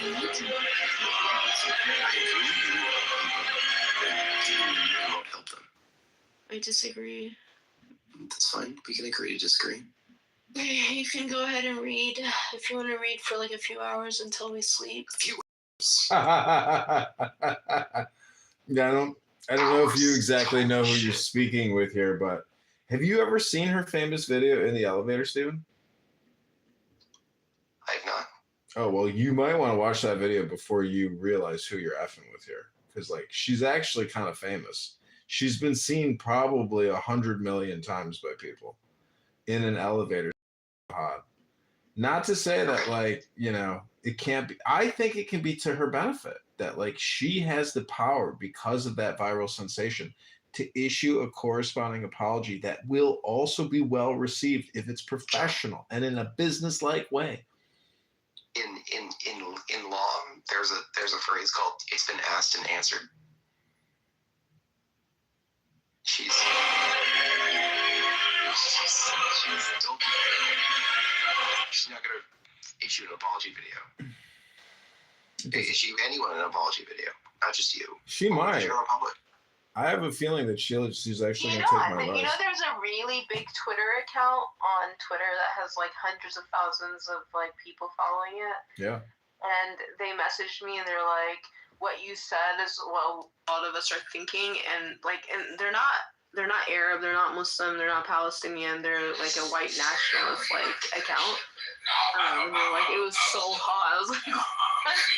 you need to. I agree. It won't help them. I disagree. That's fine. We can agree to disagree. You can go ahead and read if you want to read for like a few hours until we sleep. A few Yeah, I don't know if you exactly know who you're speaking with here, but have you ever seen her famous video in the elevator, Steven? I have not. Oh, well, you might want to watch that video before you realize who you're effing with here. Because, like, she's actually kind of famous. She's been seen probably 100 million times by people in an elevator. Hot. Not to say that, like, you know, it can't be. I think it can be to her benefit that, like, she has the power because of that viral sensation to issue a corresponding apology that will also be well received if it's professional and in a business-like way. In law, there's a phrase called "it's been asked and answered." She's not gonna issue an apology video. Issue anyone an apology video, not just you. She might. The general public. I have a feeling that she's actually going to take my advice. You know, there's a really big Twitter account on Twitter that has like hundreds of thousands of like people following it. Yeah. And they messaged me and they're like, "What you said is what a lot of us are thinking," and they're not Arab, they're not Muslim, they're not Palestinian, they're like a white nationalist like account. And they're like, it was so hot. I was like, what?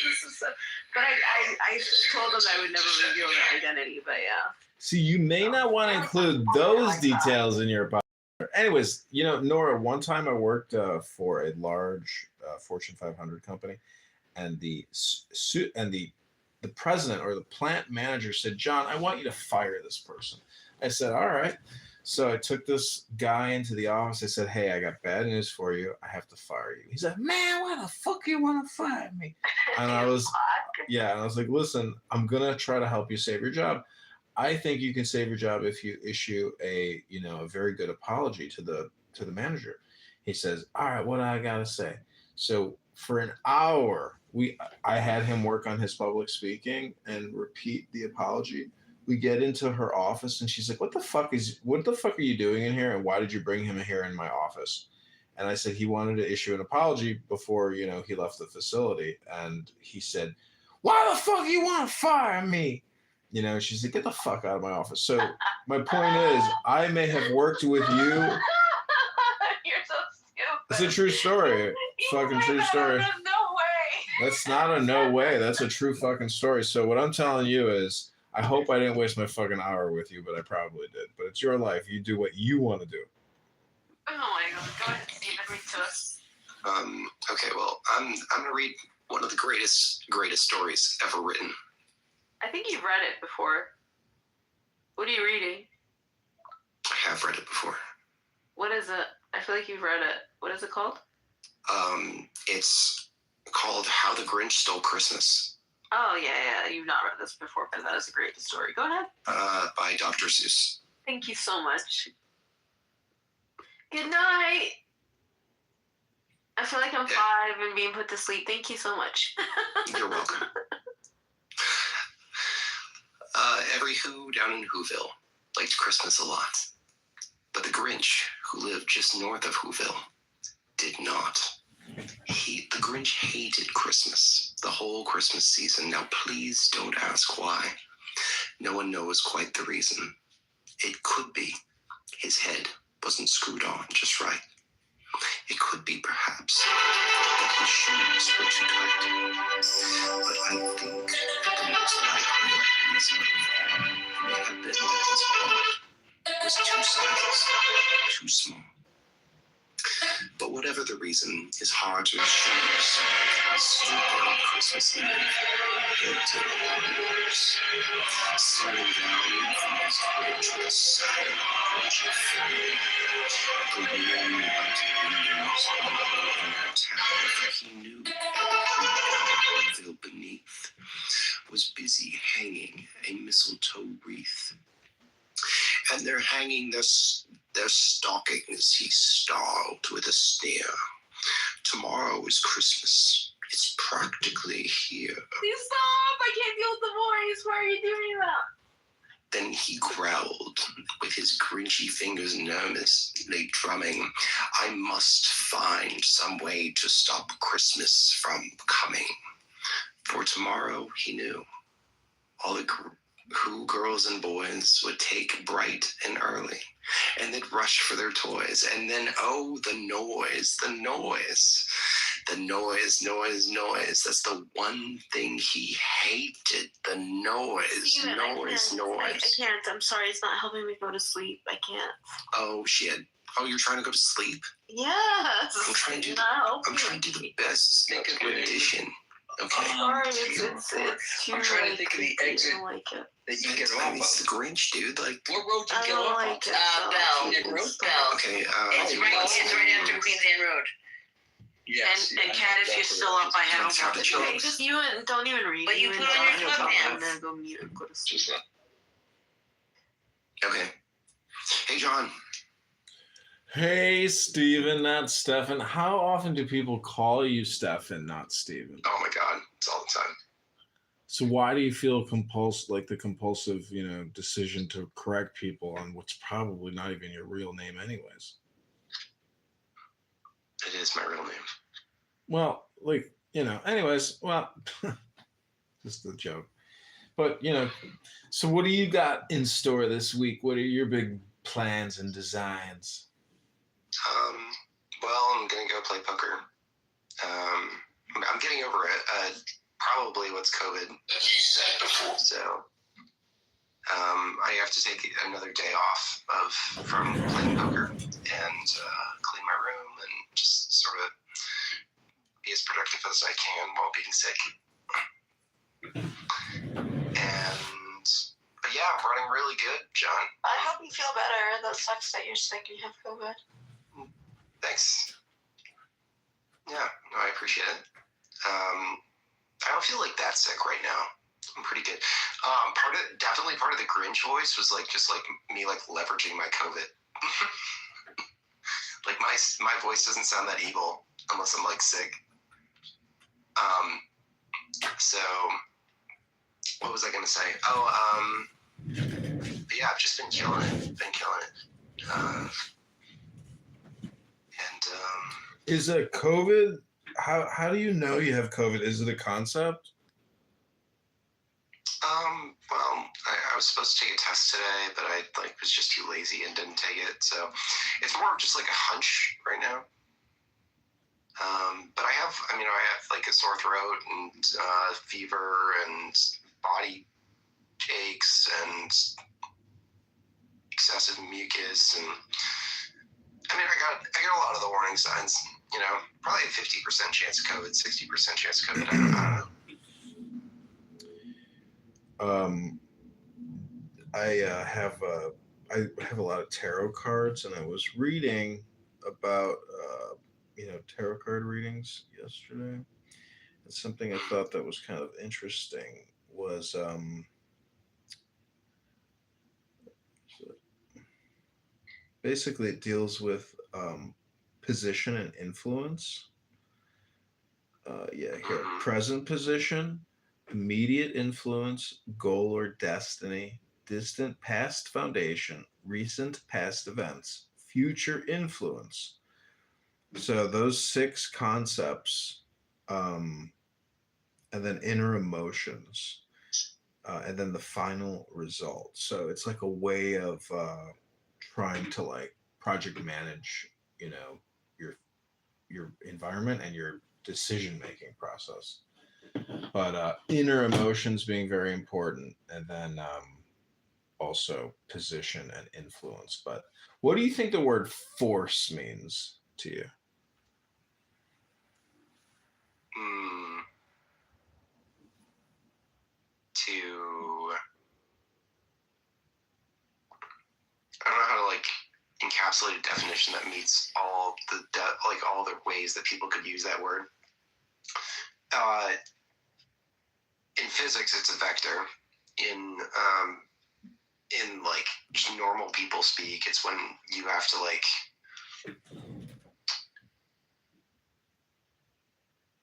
This is so... But I told them I would never reveal their identity, but yeah. See, you may not want to include those details in your podcast. Anyways, you know, Nora, one time I worked for a large Fortune 500 company, and the president or the plant manager said, "John, I want you to fire this person." I said, "All right." So I took this guy into the office. I said, "Hey, I got bad news for you. I have to fire you." He's like, "Man, why the fuck you want to fire me?" And I was like, "Listen, I'm gonna try to help you save your job. I think you can save your job if you issue a very good apology to the manager." He says, "All right, what do I gotta say?" So for an hour, I had him work on his public speaking and repeat the apology. We get into her office and she's like, what the fuck are you doing in here? And why did you bring him here in my office? And I said, he wanted to issue an apology before, he left the facility. And he said, why the fuck you want to fire me? She's like, get the fuck out of my office. So my point is, I may have worked with you. You're so stupid. It's a true story. Fucking true story. No way. That's not a no way. That's a true fucking story. So what I'm telling you is, I hope I didn't waste my fucking hour with you, but I probably did. But it's your life. You do what you want to do. Oh my god. Go ahead, Steven. Read to us. Okay, well, I'm going to read one of the greatest stories ever written. I think you've read it before. What are you reading? I have read it before. What is it? I feel like you've read it. What is it called? It's called How the Grinch Stole Christmas. Oh, yeah. You've not read this before, but that is a great story. Go ahead. By Dr. Seuss. Thank you so much. Good night. I feel like I'm 5 and being put to sleep. Thank you so much. You're welcome. Every Who down in Whoville liked Christmas a lot. But the Grinch, who lived just north of Whoville, did not. The Grinch hated Christmas, the whole Christmas season. Now, please don't ask why. No one knows quite the reason. It could be his head wasn't screwed on just right. It could be, perhaps, that his shoes were too tight. But I think that the most likely reason of all may have been that his heart was 2 sizes too small. But whatever the reason, his heart or his shoes stood there on Christmas Eve, head to the windows, staring down from his gray dress and handkerchief. The warm white windows below in that town, for he knew that the veil beneath was busy hanging a mistletoe wreath. And they're hanging their stockings, he snarled with a sneer. Tomorrow is Christmas. It's practically here. Please stop! I can't deal with the voice. Why are you doing that? Then he growled, with his grinchy fingers nervously drumming, I must find some way to stop Christmas from coming. For tomorrow, he knew, all the who girls and boys would take bright and early, and they'd rush for their toys. And then, oh, the noise. Noise. That's the one thing he hated. The noise. Steven, noise. I can't. I'm sorry. It's not helping me go to sleep. I can't. Oh, shit. Oh, you're trying to go to sleep? Yes. I'm trying to do the best rendition. Okay. Sorry, it's too. I'm trying to think of the exit I don't like it. that you get off It's the of. Grinch, dude. Like, What road you I get don't off like of? it. Bell. Nick Road? Bell. okay. It's right after Queens Inn Road. Yes. And Kat, if you're still up, I have That's how homework the to do. Okay, just you and don't even read. But you and put on your don't- club I'm dance. gonna go mute and go to sleep. Okay. Hey, John. Hey, Steven, not Stefan. How often do people call you Stefan, not Steven? Oh my God, it's all the time. So why do you feel the compulsive, decision to correct people on what's probably not even your real name anyways? It is my real name. Well, anyways, just a joke. But, so what do you got in store this week? What are your big plans and designs? Well, I'm gonna go play poker. I'm getting over it. Probably what's COVID. As you said before. So, I have to take another day off from playing poker and clean my room and just sort of be as productive as I can while being sick. But yeah, I'm running really good, John. I hope you feel better. That sucks that you're sick and you have COVID. Thanks. Yeah, no, I appreciate it. I don't feel like that sick right now. I'm pretty good. Definitely part of the Grinch voice was just me leveraging my COVID. Like my voice doesn't sound that evil unless I'm sick. So what was I gonna say? But yeah, I've just been killing it. Is it COVID? How do you know you have COVID? Is it a concept? Well, I was supposed to take a test today, but I was just too lazy and didn't take it. So it's more of just a hunch right now. But I have a sore throat and fever and body aches and excessive mucus, and I got a lot of the warning signs. Probably a 50% chance of COVID, 60% chance of COVID. I don't know. I have a lot of tarot cards, and I was reading about tarot card readings yesterday. And something I thought that was kind of interesting was basically it deals with position and influence. Here, present position, immediate influence, goal or destiny, distant past foundation, recent past events, future influence. So those 6 concepts, and then inner emotions, and then the final result. So it's like a way of trying to project manage, your environment and your decision-making process. But inner emotions being very important, and then also position and influence. But what do you think the word force means to you? I don't know how to encapsulate a definition that meets all the ways that people could use that word. In physics, it's a vector. In just normal people speak, it's when you have to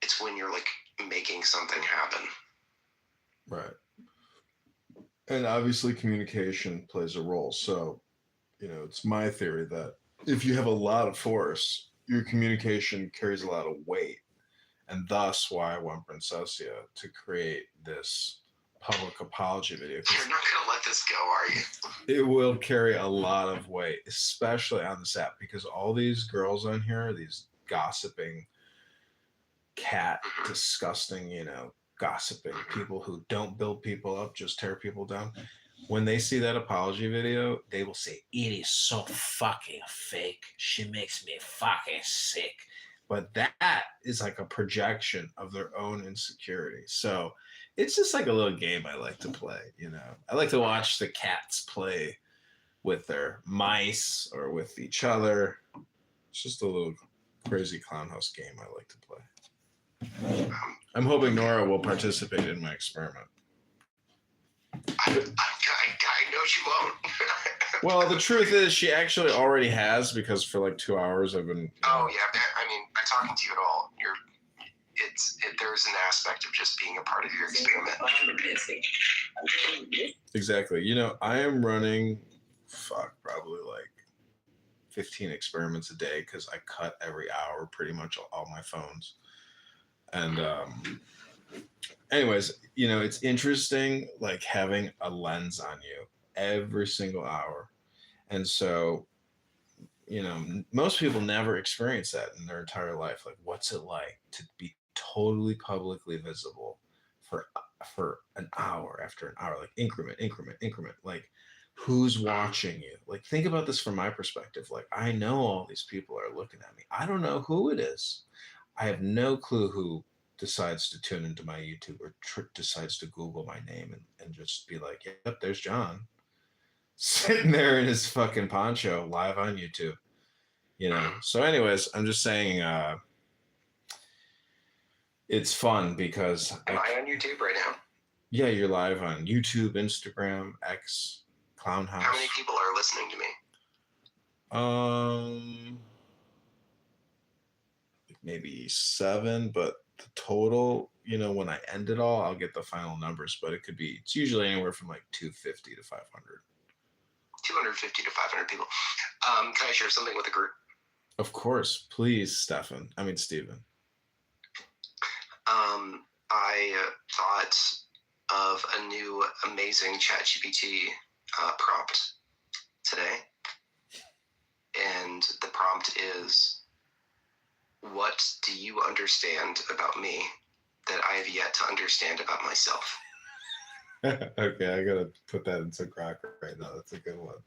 it's when you're making something happen. Right. And obviously communication plays a role. So, it's my theory that if you have a lot of force, your communication carries a lot of weight. And thus why I want Princessia to create this public apology video. You're not going to let this go, are you? It will carry a lot of weight, especially on this app, because all these girls on here, these gossiping, disgusting, gossiping people who don't build people up, just tear people down. When they see that apology video, they will say, "It is so fucking fake. She makes me fucking sick." But that is like a projection of their own insecurity. So it's just like a little game I like to play, I like to watch the cats play with their mice or with each other. It's just a little crazy clown house game I like to play. I'm hoping Nora will participate in my experiment. I know she won't. Well, the truth is she actually already has, because for like 2 hours I've been... Oh, yeah. I mean, by talking to you at all, there's an aspect of just being a part of your experiment. Exactly. I am running, probably like 15 experiments a day, because I cut every hour pretty much all my phones. And anyways, it's interesting, like having a lens on you every single hour. And so, most people never experience that in their entire life. Like, what's it like to be totally publicly visible for an hour after an hour, like increment, like who's watching you? Like, think about this from my perspective. Like, I know all these people are looking at me. I don't know who it is. I have no clue who decides to tune into my YouTube or decides to Google my name and just be like, "Yep, there's John sitting there in his fucking poncho live on YouTube." So anyways, I'm just saying, it's fun because Am I on YouTube right now? Yeah, you're live on YouTube, Instagram, X, Clown House. How many people are listening to me? Maybe 7, but the total, when I end it all, I'll get the final numbers, but it's usually anywhere from like 250 to 500. 250 to 500 people. Can I share something with the group? Of course. Please, Steven. I thought of a new amazing ChatGPT prompt today. And the prompt is, what do you understand about me that I have yet to understand about myself? Okay, I gotta put that into Grok right now. That's a good one.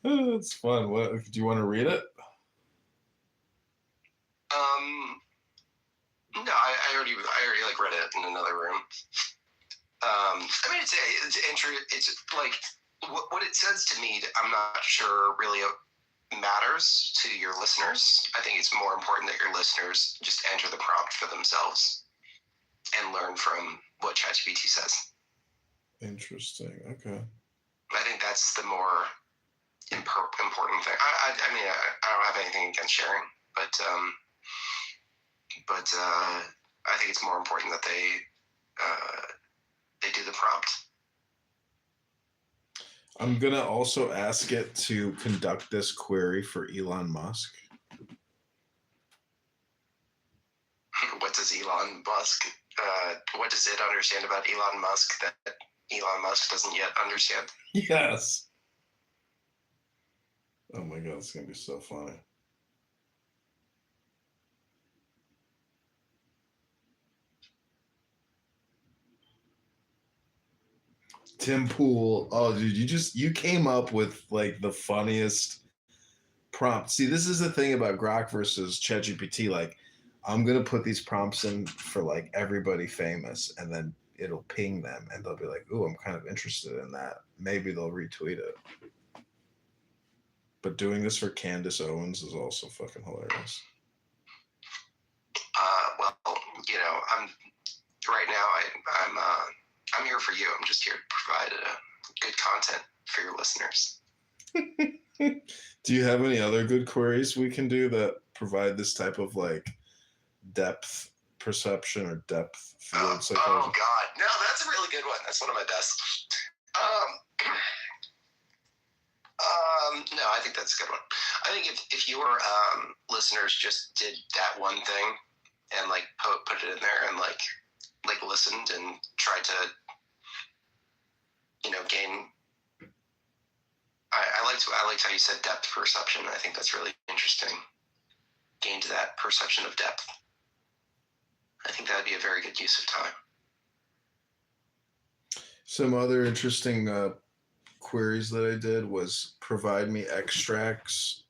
Oh, it's fun. What do you want to read it? No, I already like read it in another room. I mean, it's like what it says to me. I'm not sure really matters to your listeners. I think it's more important that your listeners just enter the prompt for themselves and learn from what ChatGPT says. Interesting. Okay. I think that's the more important thing. I mean, I don't have anything against sharing, but I think it's more important that they do the prompt. I'm gonna also ask it to conduct this query for Elon Musk. What does Elon Musk? What does it understand about Elon Musk that Elon Musk doesn't yet understand? Yes. Oh my god, it's gonna be so funny. Tim Pool. Oh, dude, you came up with like the funniest prompt. See, this is the thing about Grok versus ChatGPT. Like, I'm gonna put these prompts in for like everybody famous, and then it'll ping them, and they'll be like, "Ooh, I'm kind of interested in that." Maybe they'll retweet it. But doing this for Candace Owens is also fucking hilarious. Well, I'm right now. I'm here for you. I'm just here to provide good content for your listeners. Do you have any other good queries we can do that provide this type of like depth perception or depth Oh, field psychology? God. No, that's a really good one. That's one of my best. No, I think that's a good one. I think if your listeners just did that one thing and like put it in there and like listened and tried to, gain. I liked how you said depth perception. I think that's really interesting. Gain to that perception of depth. I think that would be a very good use of time. Some other interesting queries that I did was provide me extracts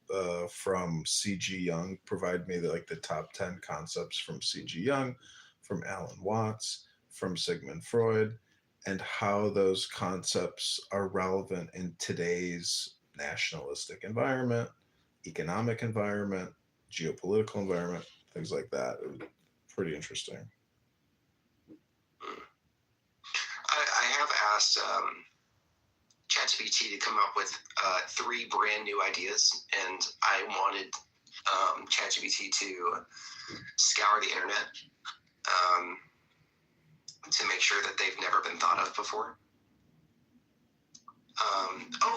from C.G. Jung, provide me the top 10 concepts from C.G. Jung, from Alan Watts, from Sigmund Freud, and how those concepts are relevant in today's nationalistic environment, economic environment, geopolitical environment, things like that. It was pretty interesting. I have asked ChatGPT to come up with 3 brand new ideas, and I wanted ChatGPT to scour the internet to make sure that they've never been thought of before.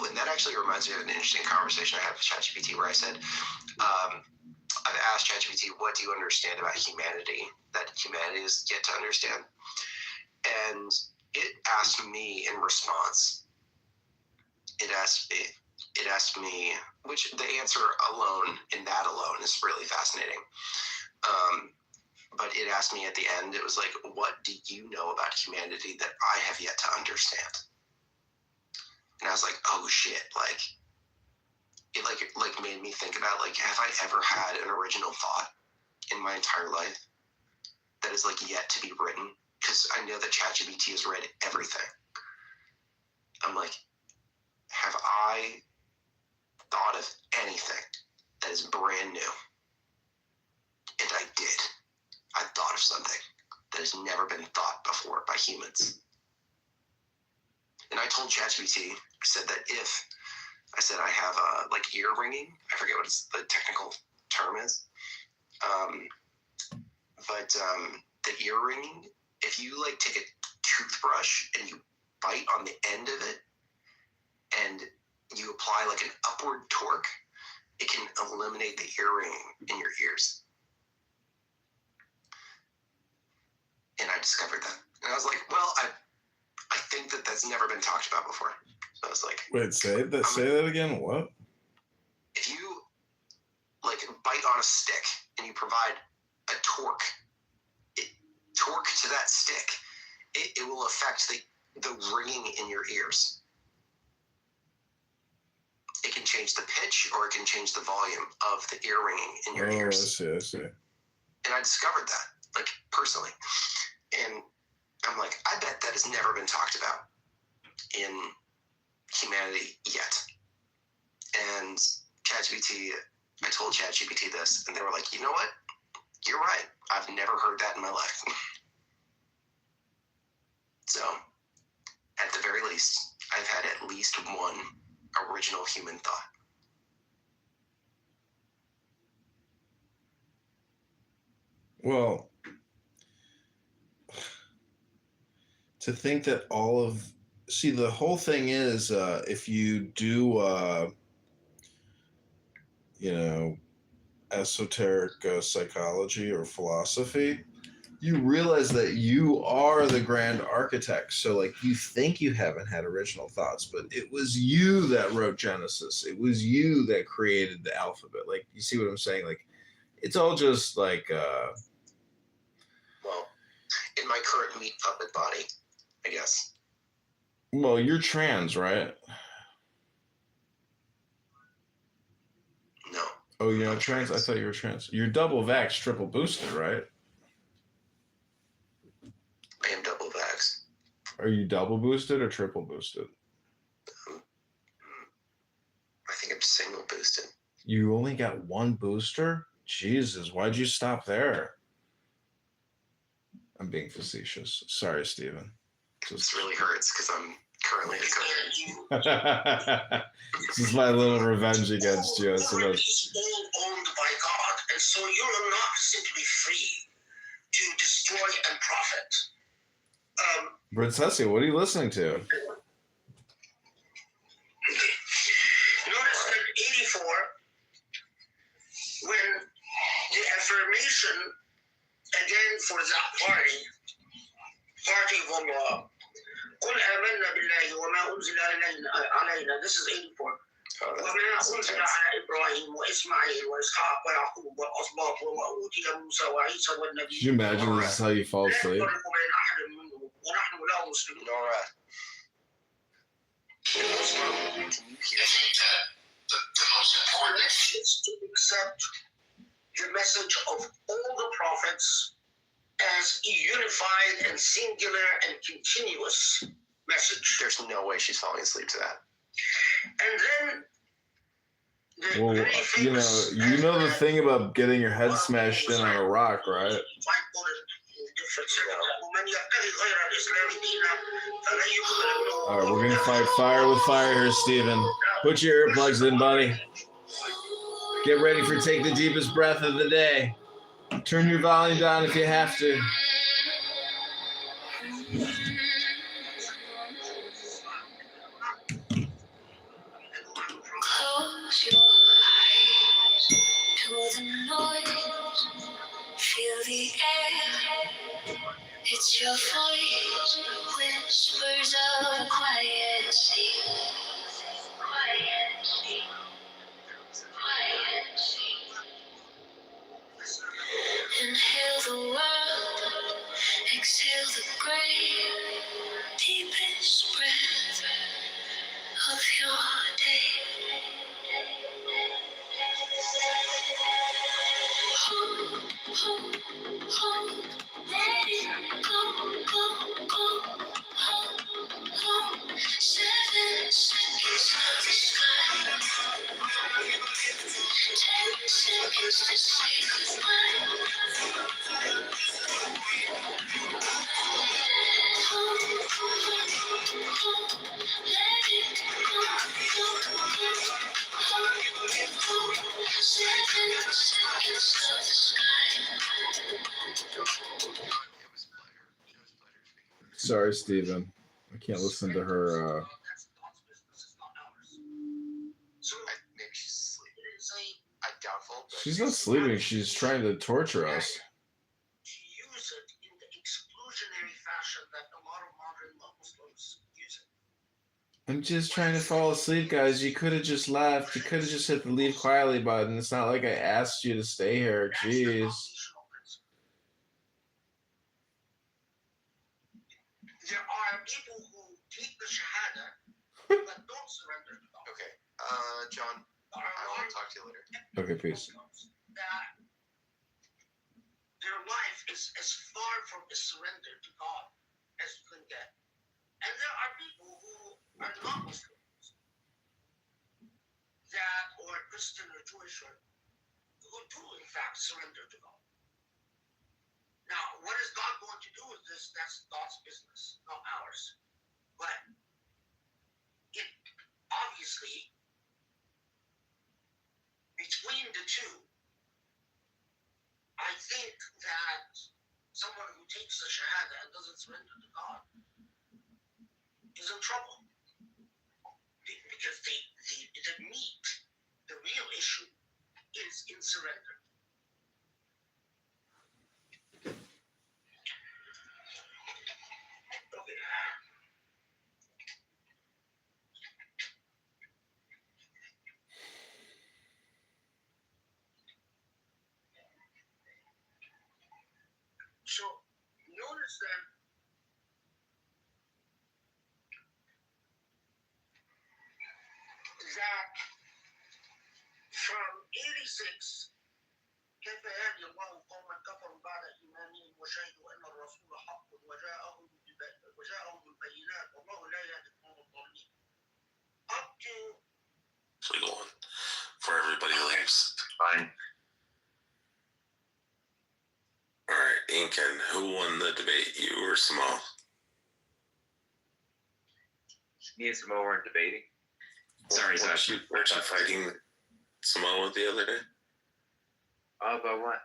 And that actually reminds me of an interesting conversation I had with ChatGPT where I said, I've asked ChatGPT, what do you understand about humanity that humanity is yet to understand? And it asked me in response, it asked me, which the answer alone is really fascinating. But it asked me at the end, it was like, what do you know about humanity that I have yet to understand? And I was like, oh shit, it made me think about, have I ever had an original thought in my entire life that is yet to be written? Because I know that ChatGPT has read everything. I'm like, have I thought of anything that is brand new? And I did. I thought of something that has never been thought before by humans. And I told ChatGPT, I said that I have ear ringing. I forget what the technical term is. But the ear ringing, if you take a toothbrush and you bite on the end of it and you apply an upward torque, it can eliminate the ear ringing in your ears. And I discovered that. And I was like, well, I think that's never been talked about before. So I was like, wait, say that again. What? If you bite on a stick and you provide a torque to that stick, it will affect the ringing in your ears. It can change the pitch or it can change the volume of the ear ringing in your ears. I see. And I discovered that, personally. And I'm like, I bet that has never been talked about in humanity yet. And ChatGPT, I told ChatGPT this, and they were like, you know what? You're right. I've never heard that in my life. So, at the very least, I've had at least one original human thought. Well, to think that the whole thing is, if you do, esoteric psychology or philosophy, you realize that you are the grand architect. So you think you haven't had original thoughts, but it was you that wrote Genesis. It was you that created the alphabet. You see what I'm saying? It's all just well, in my current meat puppet body, I guess. Well, you're trans, right? No. Oh, you're not trans? I thought you were trans. You're double vax, triple boosted, right? I am double vax. Are you double boosted or triple boosted? I think I'm single boosted. You only got one booster? Jesus, why'd you stop there? I'm being facetious. Sorry, Steven. This really hurts because I'm currently the This is my little revenge against you. Owned by God, And so you're not simply free to destroy and profit. Princessia, what are you listening to? Notice that 84, when the affirmation again for that party of Allah, قل آمنا بالله وما أنزل علينا. This is 84. وما أنزل على إبراهيم وإسماعيل وإسحاق ويعقوب والأسباط وما أوتي موسى وعيسى والنبيين. Could you imagine this is how you fall asleep? ونحن له مسلمون. Nora. I think that the most important is to accept the message of all the prophets as a unified and singular and continuous message. There's no way she's falling asleep to that. And then the Well, very famous, you know the thing about getting your head smashed in on a rock, right? All right, we're gonna fight fire with fire here, Steven. Put your earplugs in, buddy. Get ready for take the deepest breath of the day. Turn your volume down if you have to. Close your eyes to the noise. Feel the air. It's your voice. Whispers of a quiet sea. Quiet sea. Quiet sea. Inhale the world. Exhale the grave. Deepest breath of your day. Hold, hold, hold, let it go, go, go. Hold, hold, 7 seconds of the sky. 10 seconds to say goodbye. Hold, hold, hold, let it go, go, go. Hold, hold, 7 seconds of the sky. Sorry, Steven. I can't listen to her. Maybe she's sleeping. I doubtful. But She's not sleeping. She's trying to torture us. To use it in the exclusionary fashion that a lot of modern Muslims use it. I'm just trying to fall asleep, guys. You could have just left. You could have just hit the leave quietly button. It's not like I asked you to stay here. That's the Jeez. foundational principle. There are people who take the Shahada but don't surrender to God. Okay. John, There I are will talk to you later. Okay, peace. that their life is as far from a surrender to God as you can get. And there are people who are not Muslims that or Christian or Jewish or who do in fact surrender to God. Now, what is God going to do with this? That's God's business, not ours. But it obviously between the two, I think that someone who takes the Shahada and doesn't surrender to God is in trouble. Because the meat, the real issue, is in surrender. Okay. So notice that from 86 كيف يهدي الله قوما كفروا بعد إيمانهم وشهدوا أن الرسول حق وجاءهم بالبينات والله لا يهدي القوم الظالمين. Up to legal one for everybody leaves. Fine. All right, Incan, who won the debate, you or Samal? Me and Samoa weren't debating. Sorry, Zach. Weren't you fighting Samoa the other day? About what?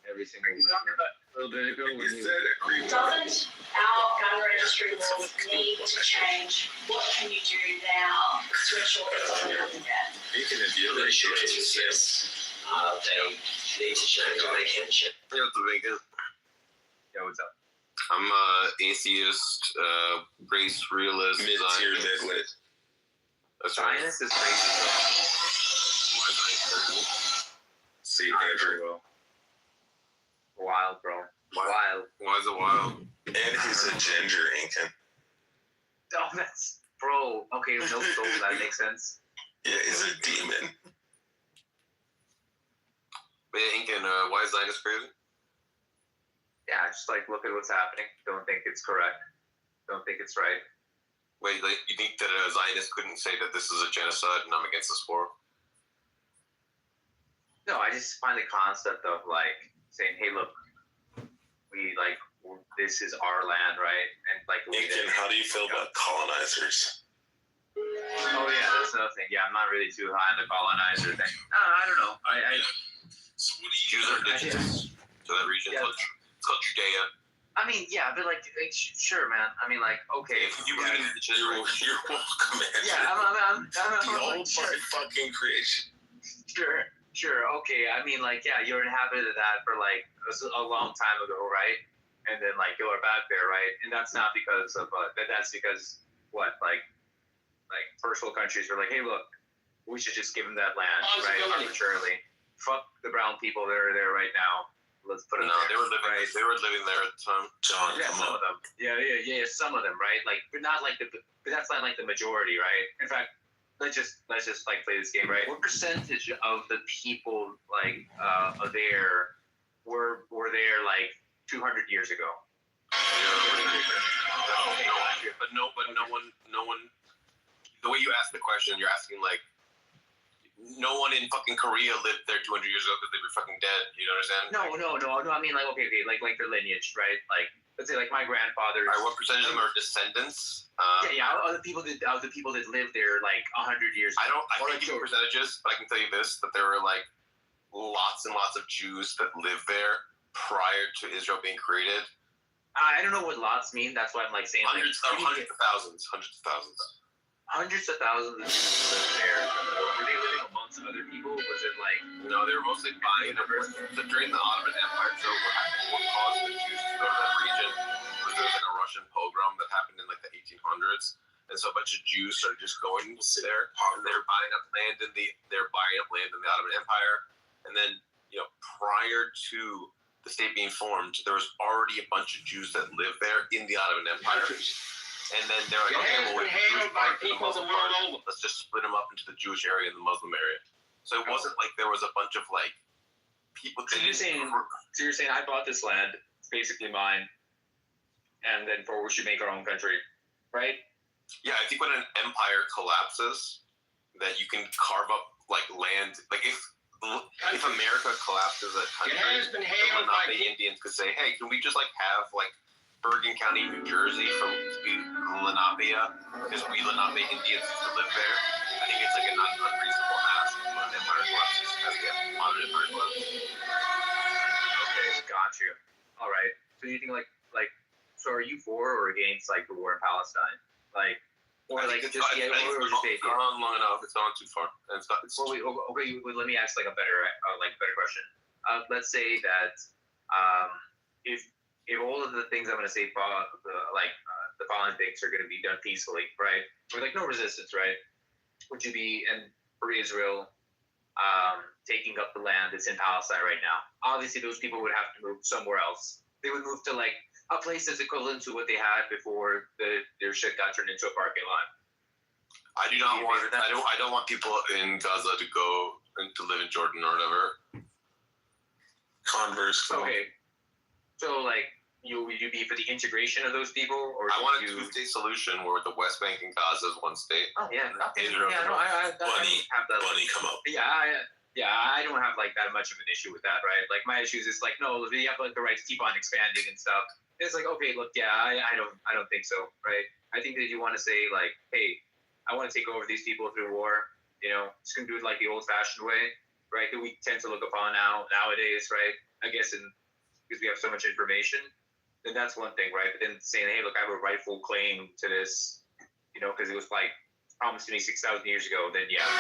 Every single one. A little bit ago when you Doesn't our gun registry laws need to change? What can you do now to ensure it doesn't happen again? They need to change what they can change. Yeah, what's up? I'm atheist, race realist. Mid-tier midwit. That's right. Science is crazy. See, Not Andrew. very well. Wild, bro. Wild. Why is it wild? And he's a ginger, Incan. Oh, that's bro. Okay, no soul. That makes sense. Yeah, he's a demon. But yeah, Incan, why is Zionist crazy? Yeah, just like look at what's happening. Don't think it's correct. Don't think it's right. Wait, like, you think that a Zionist couldn't say that this is a genocide and I'm against this war? No, I just find the concept of like saying, "Hey, look, this is our land, right?" And like, Incan, how do you feel about colonizers? Oh yeah, that's another thing. Yeah, I'm not really too high on the colonizer thing. I don't know. So what do you Jews are indigenous to that region. Yeah. It's called Judea. I mean, yeah, but like sure, man. I mean, like, okay. If you believe in indigenous You're welcome, Andrew. Yeah, I'm The whole sure. fucking creation. Sure, okay. I mean, like, yeah, you're inhabited that for like a long time ago, right? And then like you're back there, right? And that's not because of that's because what like first world countries are like, hey, look, we should just give them that land, right? Arbitrarily. Fuck the brown people that are there right now. Let's put it. No, there, they were living. right? They were living there at the time. John, Yeah, come some on. of them. Yeah, some of them, right? Like, but not like but that's not like the majority, right? In fact, let's just like play this game, right? What percentage of the people like there were there like 200 years ago? But no one. The way you ask the question, you're asking like, no one in fucking Korea lived there 200 years ago because they were fucking dead. You understand? No. I mean, like, okay, like their lineage, right? Like, let's say, like my grandfather's. All right, what percentage of them are descendants? Of the people that lived there like 100 years. I can't give you percentages, but I can tell you this: that there were like lots and lots of Jews that lived there prior to Israel being created. I don't know what lots mean. That's why I'm like saying Hundreds of thousands. Hundreds of thousands of Jews lived there. Were they living amongst other people? Was it like No, they were mostly buying numbers. So during the Ottoman Empire, so what caused the Jews to go to that region was there was like a Russian pogrom that happened in like the 1800s, and so a bunch of Jews started just going there, and they were buying up land in the Ottoman Empire, and then prior to the state being formed, there was already a bunch of Jews that lived there in the Ottoman Empire. And then they're like, okay, well, we're Jewish part and the Muslim part. Let's just split them up into the Jewish area and the Muslim area. So it wasn't like there was a bunch of like people. So you're saying I bought this land, it's basically mine, and then we should make our own country, right? Yeah, I think when an empire collapses, that you can carve up like land. Like if America collapses as a country, the Lenape Indians could say, hey, can we just like have like Bergen County, New Jersey from Lenape, because we Lenape Indians used to live there. I think it's like a not unreasonable ask when an empire collapses as the modern empire collapses. Okay, got you. All right. So you think like so are you for or against like the war in Palestine? Like or like just it's gone on long enough. It's gone too far. And let me ask like a better question. Let's say that if all of the things I'm going to say, the following things are going to be done peacefully, right? With like no resistance, right? Would you be, and for Israel, taking up the land that's in Palestine right now? Obviously, those people would have to move somewhere else. They would move to like a place that's equivalent to what they had before their shit got turned into a parking lot. I don't want people in Gaza to go and to live in Jordan or whatever. Converse. Okay. So like would you be for the integration of those people, or I want a you? two-state solution where the West Bank and Gaza is one state. Oh yeah, okay. Either of Yeah, them. no, I Bunny, have that. Bunny, come up. Yeah, I don't have like that much of an issue with that, right? Like my issue is just like, no, you have like the right to keep on expanding and stuff. It's like, okay, look, yeah, I don't think so, right? I think that you want to say like, hey, I want to take over these people through war. You know, just gonna do it like the old-fashioned way, right? That we tend to look upon nowadays, right? I guess because we have so much information, then that's one thing, right? But then saying, hey, look, I have a rightful claim to this, you know, because it was like promised to me 6,000 years ago. Then yeah, I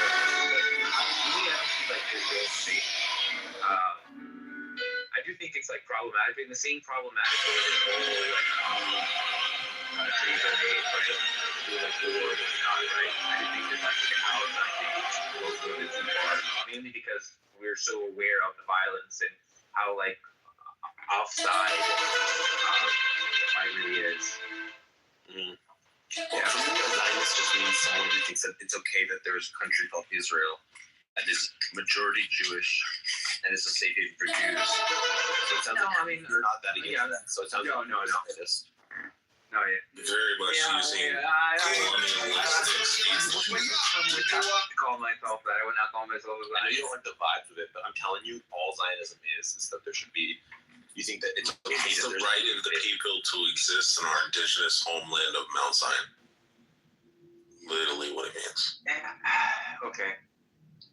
do think it's like problematic, and the same problematic with this whole like countries are made, right? Doing like war and whatnot, right? I do think that that's like how I think it's goes a little bit too far, mainly because we're so aware of the violence and how like offside the fight really is. Yeah, for me, a Zionist just means someone who thinks that it's okay that there's a country called Israel that is majority Jewish and is a safe haven for Jews. So it sounds you're not that against that. So it sounds No. No, yeah. Very much using Call myself that. I would not call myself I know that. you don't like the vibes of it, but I'm telling you, all Zionism is that there should be. You think that it's okay It's that the there's right of the people to exist in our indigenous homeland of Mount Zion. Literally what it means. Okay.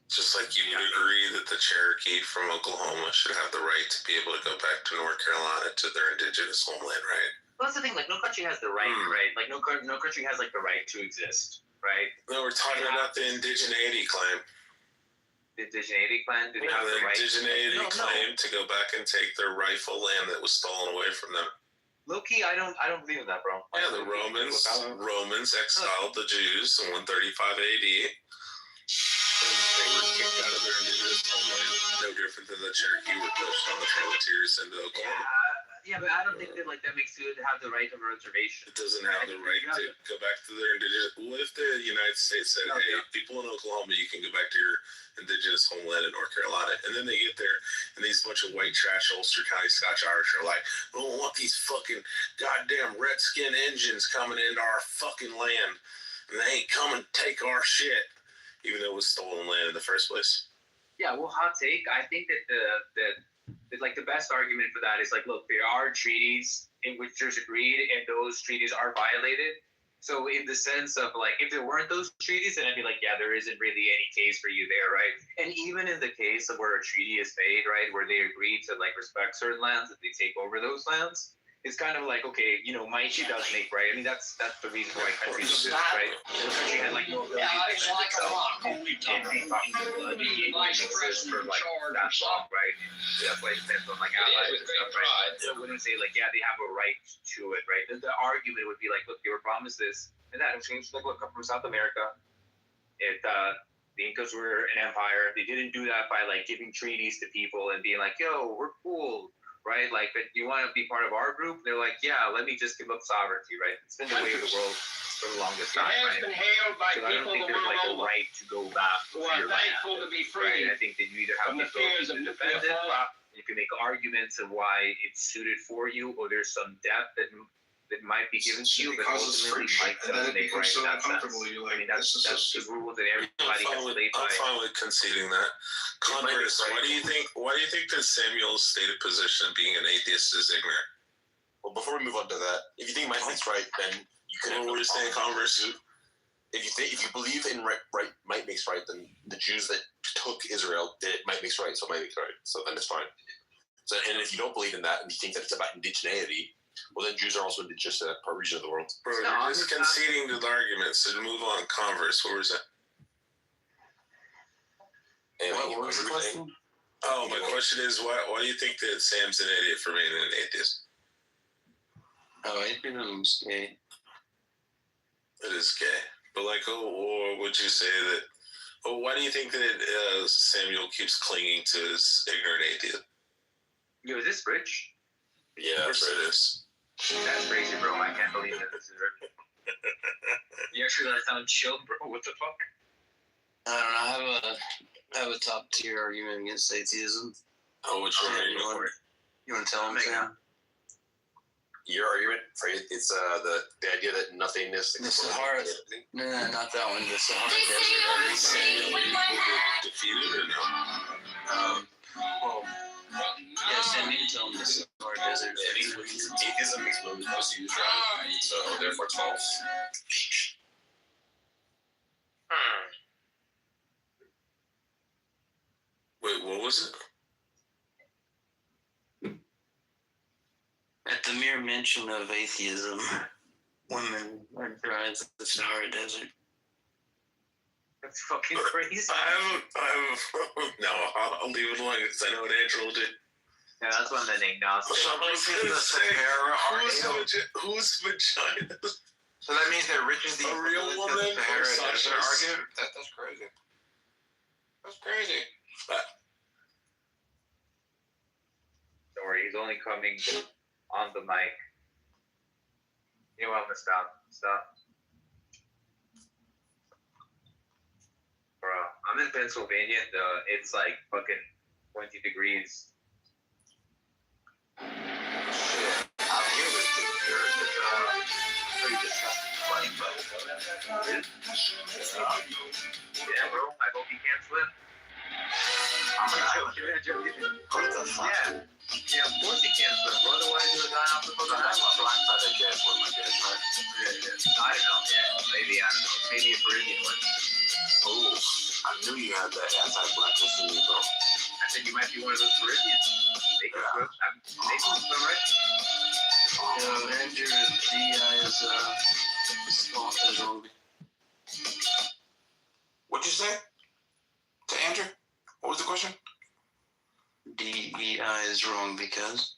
Just like you would agree that the Cherokee from Oklahoma should have the right to be able to go back to North Carolina to their indigenous homeland, right? Well, that's the thing. Like, no country has the right, right? Like, no country has like the right to exist, right? No, we're talking about the indigeneity claim. The indigeneity plan. Do they Yeah, have the the right? indigeneity claim to go back and take their rightful land that was stolen away from them. Low key, I don't believe in that, bro. Yeah, the Romans exiled the Jews in 135 AD. And they were kicked out of their indigenous homeland. No different than the Cherokee were pushed on the frontiers into Oklahoma. Yeah, but I don't think that like that makes you have the right of a reservation. It doesn't have the right to go back to their indigenous. What if the United States said, "Hey, people in Oklahoma, you can go back to your indigenous homeland in North Carolina," and then they get there, and these bunch of white trash Ulster County Scotch Irish are like, "We don't want these fucking goddamn redskin Indians coming into our fucking land, and they ain't coming to take our shit, even though it was stolen land in the first place." Yeah, well, hot take. I think that the best argument for that is like, look, there are treaties in which there's agreed, and those treaties are violated. So in the sense of like, if there weren't those treaties, then I'd be like, yeah, there isn't really any case for you there, right? And even in the case of where a treaty is made, right, where they agree to like respect certain lands, if they take over those lands, it's kind of like, okay, you know, might she does make right. I mean, that's the reason why countries exist, right? The country had like no ability to defend itself. And they exist for like that long, right? That's why it depends on like allies and stuff, right? So I wouldn't say like, yeah, they have a right to it, right? The argument would be like, look, they were promised this and that. It changed. Like, look, from South America, the Incas were an empire. They didn't do that by like giving treaties to people and being like, yo, we're cool. Right, like, but you want to be part of our group? They're like, yeah, let me just give up sovereignty, right? It's been the way of the world for the longest time, right? It has been hailed by So I don't think people the there's world like a over right to go back who to are your land, thankful to be right? free I think that you either have from the the fears of ability to nuclear defend it, fallout. you can make arguments of why it's suited for you, or there's some depth that might be given to you, but ultimately might doesn't make right in that sense. I mean, that's the rule that everybody has to play by. I'm fine with conceding that. Congress, why do you think that Samuel's stated position of being an atheist is ignorant? Well, before we move on to that, if you think Mike makes right, then you can. What were you saying, Congress? If you believe in right, might makes right, then the Jews that took Israel did might makes right, so might makes right. So then it's fine. So, and if you don't believe in that and you think that it's about indigeneity, well, then Jews are also indigenous to that part region of the world. Bro, you're just conceding to the argument, so move on. Converse, what was that? And what was the question? Oh, my question is, why do you think that Sam's an idiot for being an atheist? Oh, atheism's gay. It is gay. But like, or would you say that, why do you think that Samuel keeps clinging to his ignorant atheism? Yo, is this Rich? Yeah, it is. That's crazy, bro. I can't believe that this is Rich. You actually let it sound chill, bro. What the fuck? I don't know. I have a top tier argument against atheism. Oh, which one are you going for? You want to tell him, Sam? your argument for it's the idea that nothingness. The Sahara. No, not that one. The Sahara Desert. Defeated or no? Well, Yeah, Sam Newton, the Sahara Desert. atheism is what was used, right? So therefore it's false. Wait, what was it? At the mere mention of atheism, women are dried to the Sahara Desert. That's fucking crazy. No, I'll leave it alone because I know what Angela did. Yeah, that's one of the agnostics. Someone's gonna say, whose vagina? So that means they're rich as the A real woman or Sahara Sasha's? argument? That's crazy. That's crazy. Don't worry, he's only coming on the mic. You know what, I'm gonna stop. Bro, I'm in Pennsylvania. It's like fucking 20 degrees. Shit. Out here it's pretty disgusting. Yeah, bro. I hope he can't swim. I'm joking. What the fuck? Yeah, of course he can't swim. Bro, otherwise he would die off the fucking That's island. my blind side that can't swim, I guess, right? I don't know. Yeah, maybe I don't know. Maybe a Caribbean one. Oh, I knew you had that anti-blackness in you, bro. I said you might be one of those Caribbeans. They can swim. They can swim, right? Andrew, DI is wrong. What'd you say? To Andrew? What was the question? DEI is wrong because.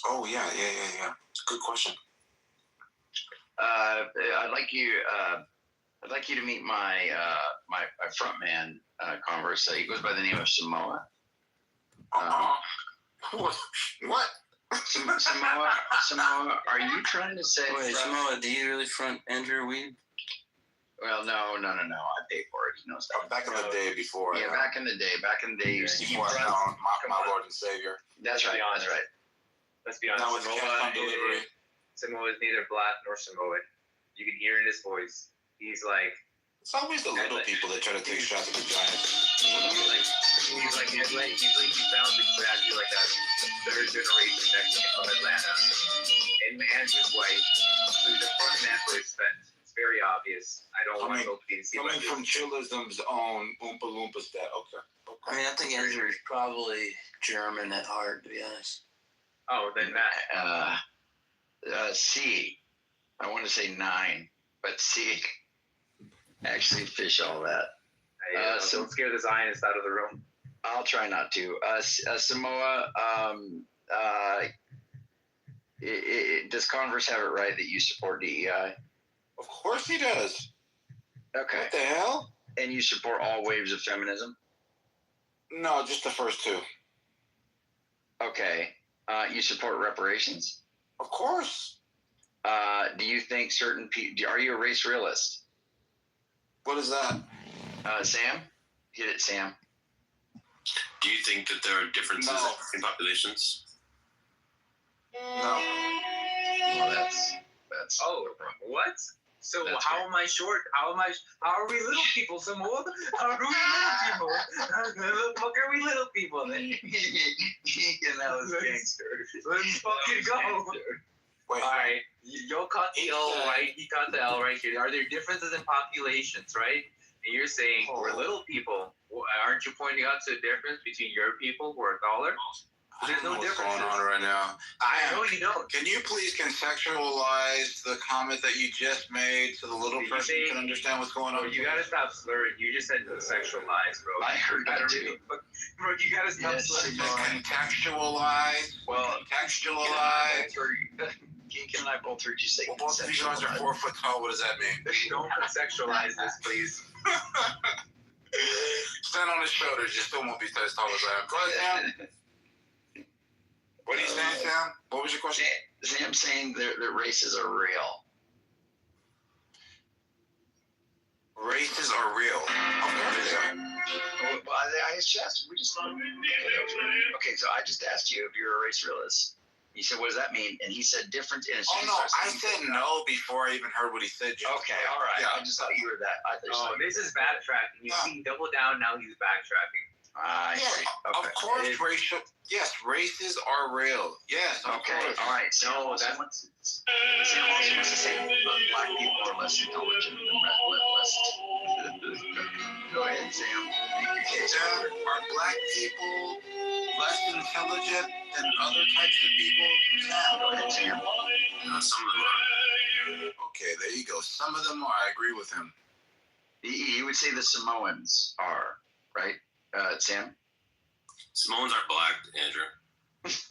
Oh, yeah. Good question. I'd like you to meet my front man, Converse. He goes by the name of Samoa. What? Samoa, are you trying to say? Wait, Samoa, do you really front Andrew Weed? Well, no. I paid for it. He knows that. Back in the day before. Yeah, back in the day. You used to Before I found my Lord and Savior. That's right. Let's be honest. Now with cash on delivery. Samoa is neither black nor Samoan. You can hear in his voice. He's like. It's always the little people that try to take shots at the Giants. He's like he sounds exactly like a third generation Mexican from Atlanta. And Andrew's white, who's a front man for his fence. It's very obvious. I don't want to go to see coming from Chillism's own Oompa Loompa stat. Okay. I mean, I think Andrew is probably German at heart, to be honest. Oh, then that. C. I want to say 9, but C. Actually, fish all that. So don't scare the Zionists out of the room. I'll try not to. Samoa, does Converse have it right that you support DEI? Of course he does. Okay. What the hell? And you support all waves of feminism? No, just the first two. Okay. You support reparations? Of course. Do you think certain people... Are you a race realist? What is that? Sam? Hit it, Sam. Do you think that there are differences in populations? No. Well, that's. Oh, what? So That's how am I short? How are we little people, Samoa? How are we little people? How the fuck are we little people then? That was gangster. Let's fucking go. Wait. All right, you caught the L right. He caught the L right here. Are there differences in populations, right? And you're saying we're little people. Well, aren't you pointing out to a difference between your people who are taller? There's no What's difference. going on right now? I know you don't. Can you please contextualize the comment that you just made so the little person can understand what's going on? You gotta stop slurring. You just said sexualized, bro. I heard that too. Really, bro, you gotta stop slurring. Contextualize. Well, contextualize. Keegan and I both heard you say Well, both of you guys are 4 foot tall. What does that mean? Don't sexualize this, please. Stand on his shoulders. You still won't be as tall as I am. Go ahead, Sam. What are you saying, Sam? What was your question? Sam saying that races are real. Races are real. Of course they are. Well, I just asked. Okay, so I just asked you if you're a race realist. You said, what does that mean? And he said different. And Oh no, I said no before I even heard what he said. Okay, all right. Yeah. I just thought you were that. This is backtracking. You see, double down. Now he's backtracking. I see. Of Okay. course, races are real. Yes, of Okay, course. all right. Sam also wants to say that black people are less intelligent than less. Go ahead, Sam. Are black people less intelligent than other types of people? Go ahead, Sam. Some of them are. Okay, there you go. Some of them are. I agree with him. He would say the Samoans are, right, Sam? Samoans are black, Andrew.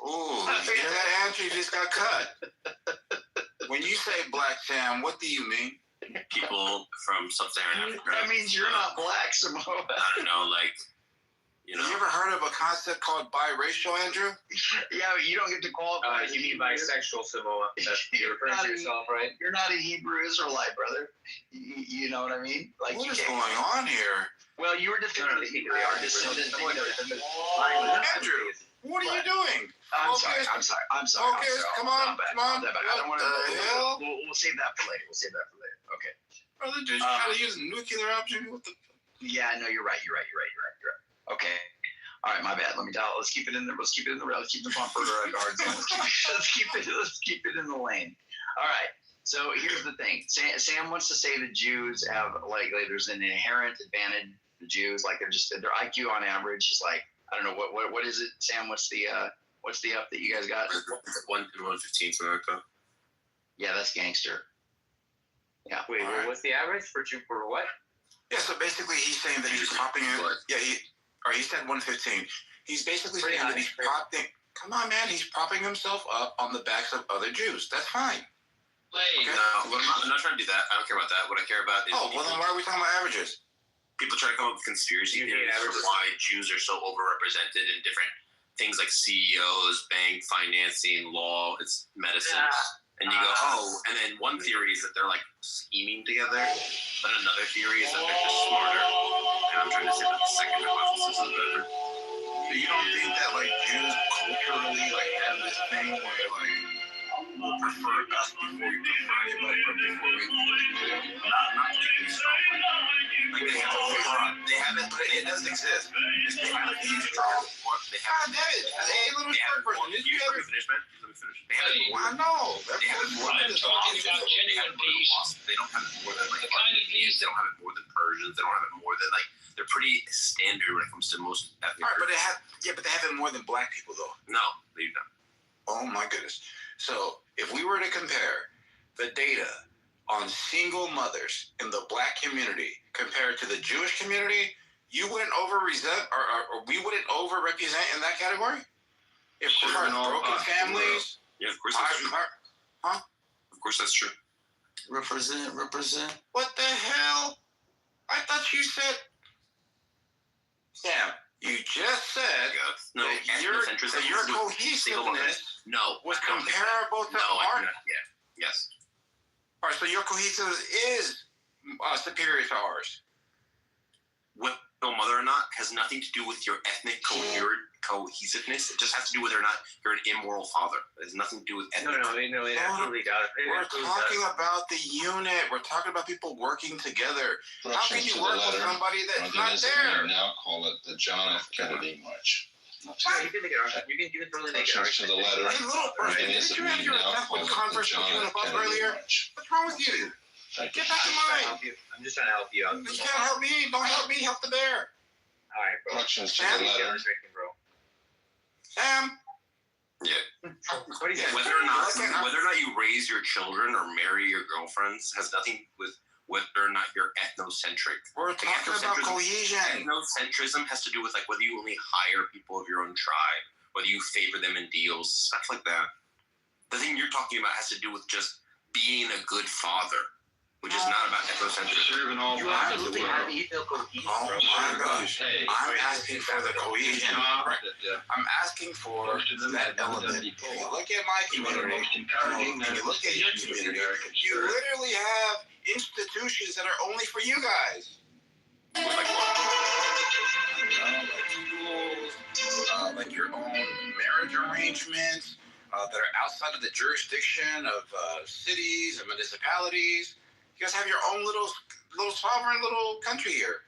Ooh, you hear that, Andrew? You just got cut. When you say black, Sam, what do you mean? People from sub-Saharan Africa. That means you're not black, Samoa. I don't know, like, you know. You ever heard of a concept called biracial, Andrew? Yeah, but you don't get to qualify. You mean bisexual, Samoa? You're referring to yourself, right? You're not a Hebrew Israelite, brother. You know what I mean? Like, what is going on here? Well, you were defending they are descendant. Andrew, what are you doing? I'm sorry. Focus. Come on. I don't want What the hell? We'll save that for later. Okay. Brother, did you try to use a nuclear option? What the? Yeah, no, you're right. Okay. All right, my bad. Let's keep it in the. Let's keep it in the rail. Let's keep the bumper guards on. Let's keep it in the lane. All right. So here's the thing. Sam wants to say the Jews have like there's an inherent advantage. The Jews like their IQ on average is like I don't know what is it, Sam? What's the up that you guys got? 115, something like that. Yeah, that's gangster. Yeah. Wait, what's the average for what? Yeah, so basically he's saying that he's popping in. Yeah, he said 115. He's basically saying that he's propping. Come on, man, he's propping himself up on the backs of other Jews. That's fine. Okay. No, I'm not trying to do that. I don't care about that. What I care about is. Oh, well, then why are we talking about averages? People try to come up with conspiracy theories for why Jews are so overrepresented in different things like CEOs, bank financing, law, it's medicine. And you go, and then one theory is that they're like scheming together, but another theory is that they're just smarter. And I'm trying to say that the second hypothesis is better. So you don't think that like Jews culturally like have this thing where like we'll prefer us before we prefer anybody, or before we not particularly strongly. Like they have it, but it doesn't exist. They have these strong. They have it. Hey, little short person. Did you ever finish, man? Let me finish. They have it. I know. I'm talking about genuine peace. They don't have it more than like Armenians. They don't have it more than Persians. They don't have it more than like. They're pretty standard when it comes to most ethnic groups. But they have it more than black people though. No, they don't. Oh my goodness. So if we were to compare the data on single mothers in the black community compared to the Jewish community, you wouldn't or we wouldn't overrepresent in that category? If we are broken families, yeah, of course that's true. Of course that's true. Represent. What the hell? I thought you said, Sam, you just said no, that your cohesiveness was comparable to ours. Yeah. Yes. All right, so your cohesiveness is superior to ours. Whether mother or not has nothing to do with your ethnic cohesiveness. It just has to do with whether or not you're an immoral father. It has nothing to do with ethnic. No, it absolutely does. We're talking about the unit. We're talking about people working together. How can you work with somebody that's not there? We now call it the John F. Kennedy March. You can make it argument. You can totally make it Reference to the letter. Hey, little person, did you have your attack with Congress between the bus earlier? What's wrong with you? Get back in line. I'm just trying to help you out. You can't help me. Don't help me. Help the bear. All right, bro. Reference to the letter. Sam. Yeah. What do you say? Whether or not you raise your children or marry your girlfriends has nothing with whether or not you're ethnocentric. We're talking about cohesion. Ethnocentrism has to do with like whether you only hire people of your own tribe, whether you favor them in deals, stuff like that. The thing you're talking about has to do with just being a good father, which is not about ethnocentrism. You absolutely have to eat the cohesion. Oh my gosh. I'm asking for the cohesion. I'm asking for that element. When you look at my community, and you look at your community, you literally have institutions that are only for you guys. Like schools, like your own marriage arrangements, that are outside of the jurisdiction of cities and municipalities. You guys have your own little sovereign little country here,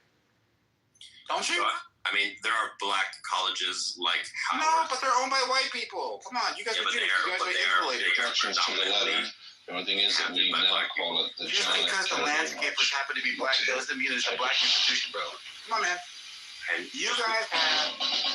don't you? I mean, there are black colleges like Howard. No, but they're owned by white people. Come on, you guys are Jewish. You guys are insulated. Objections to the letter. The only thing is that we now call it the Just John F. because the Kennedy landscapers happen to be black doesn't mean it's a black institution, bro. Come on, man. And You guys have,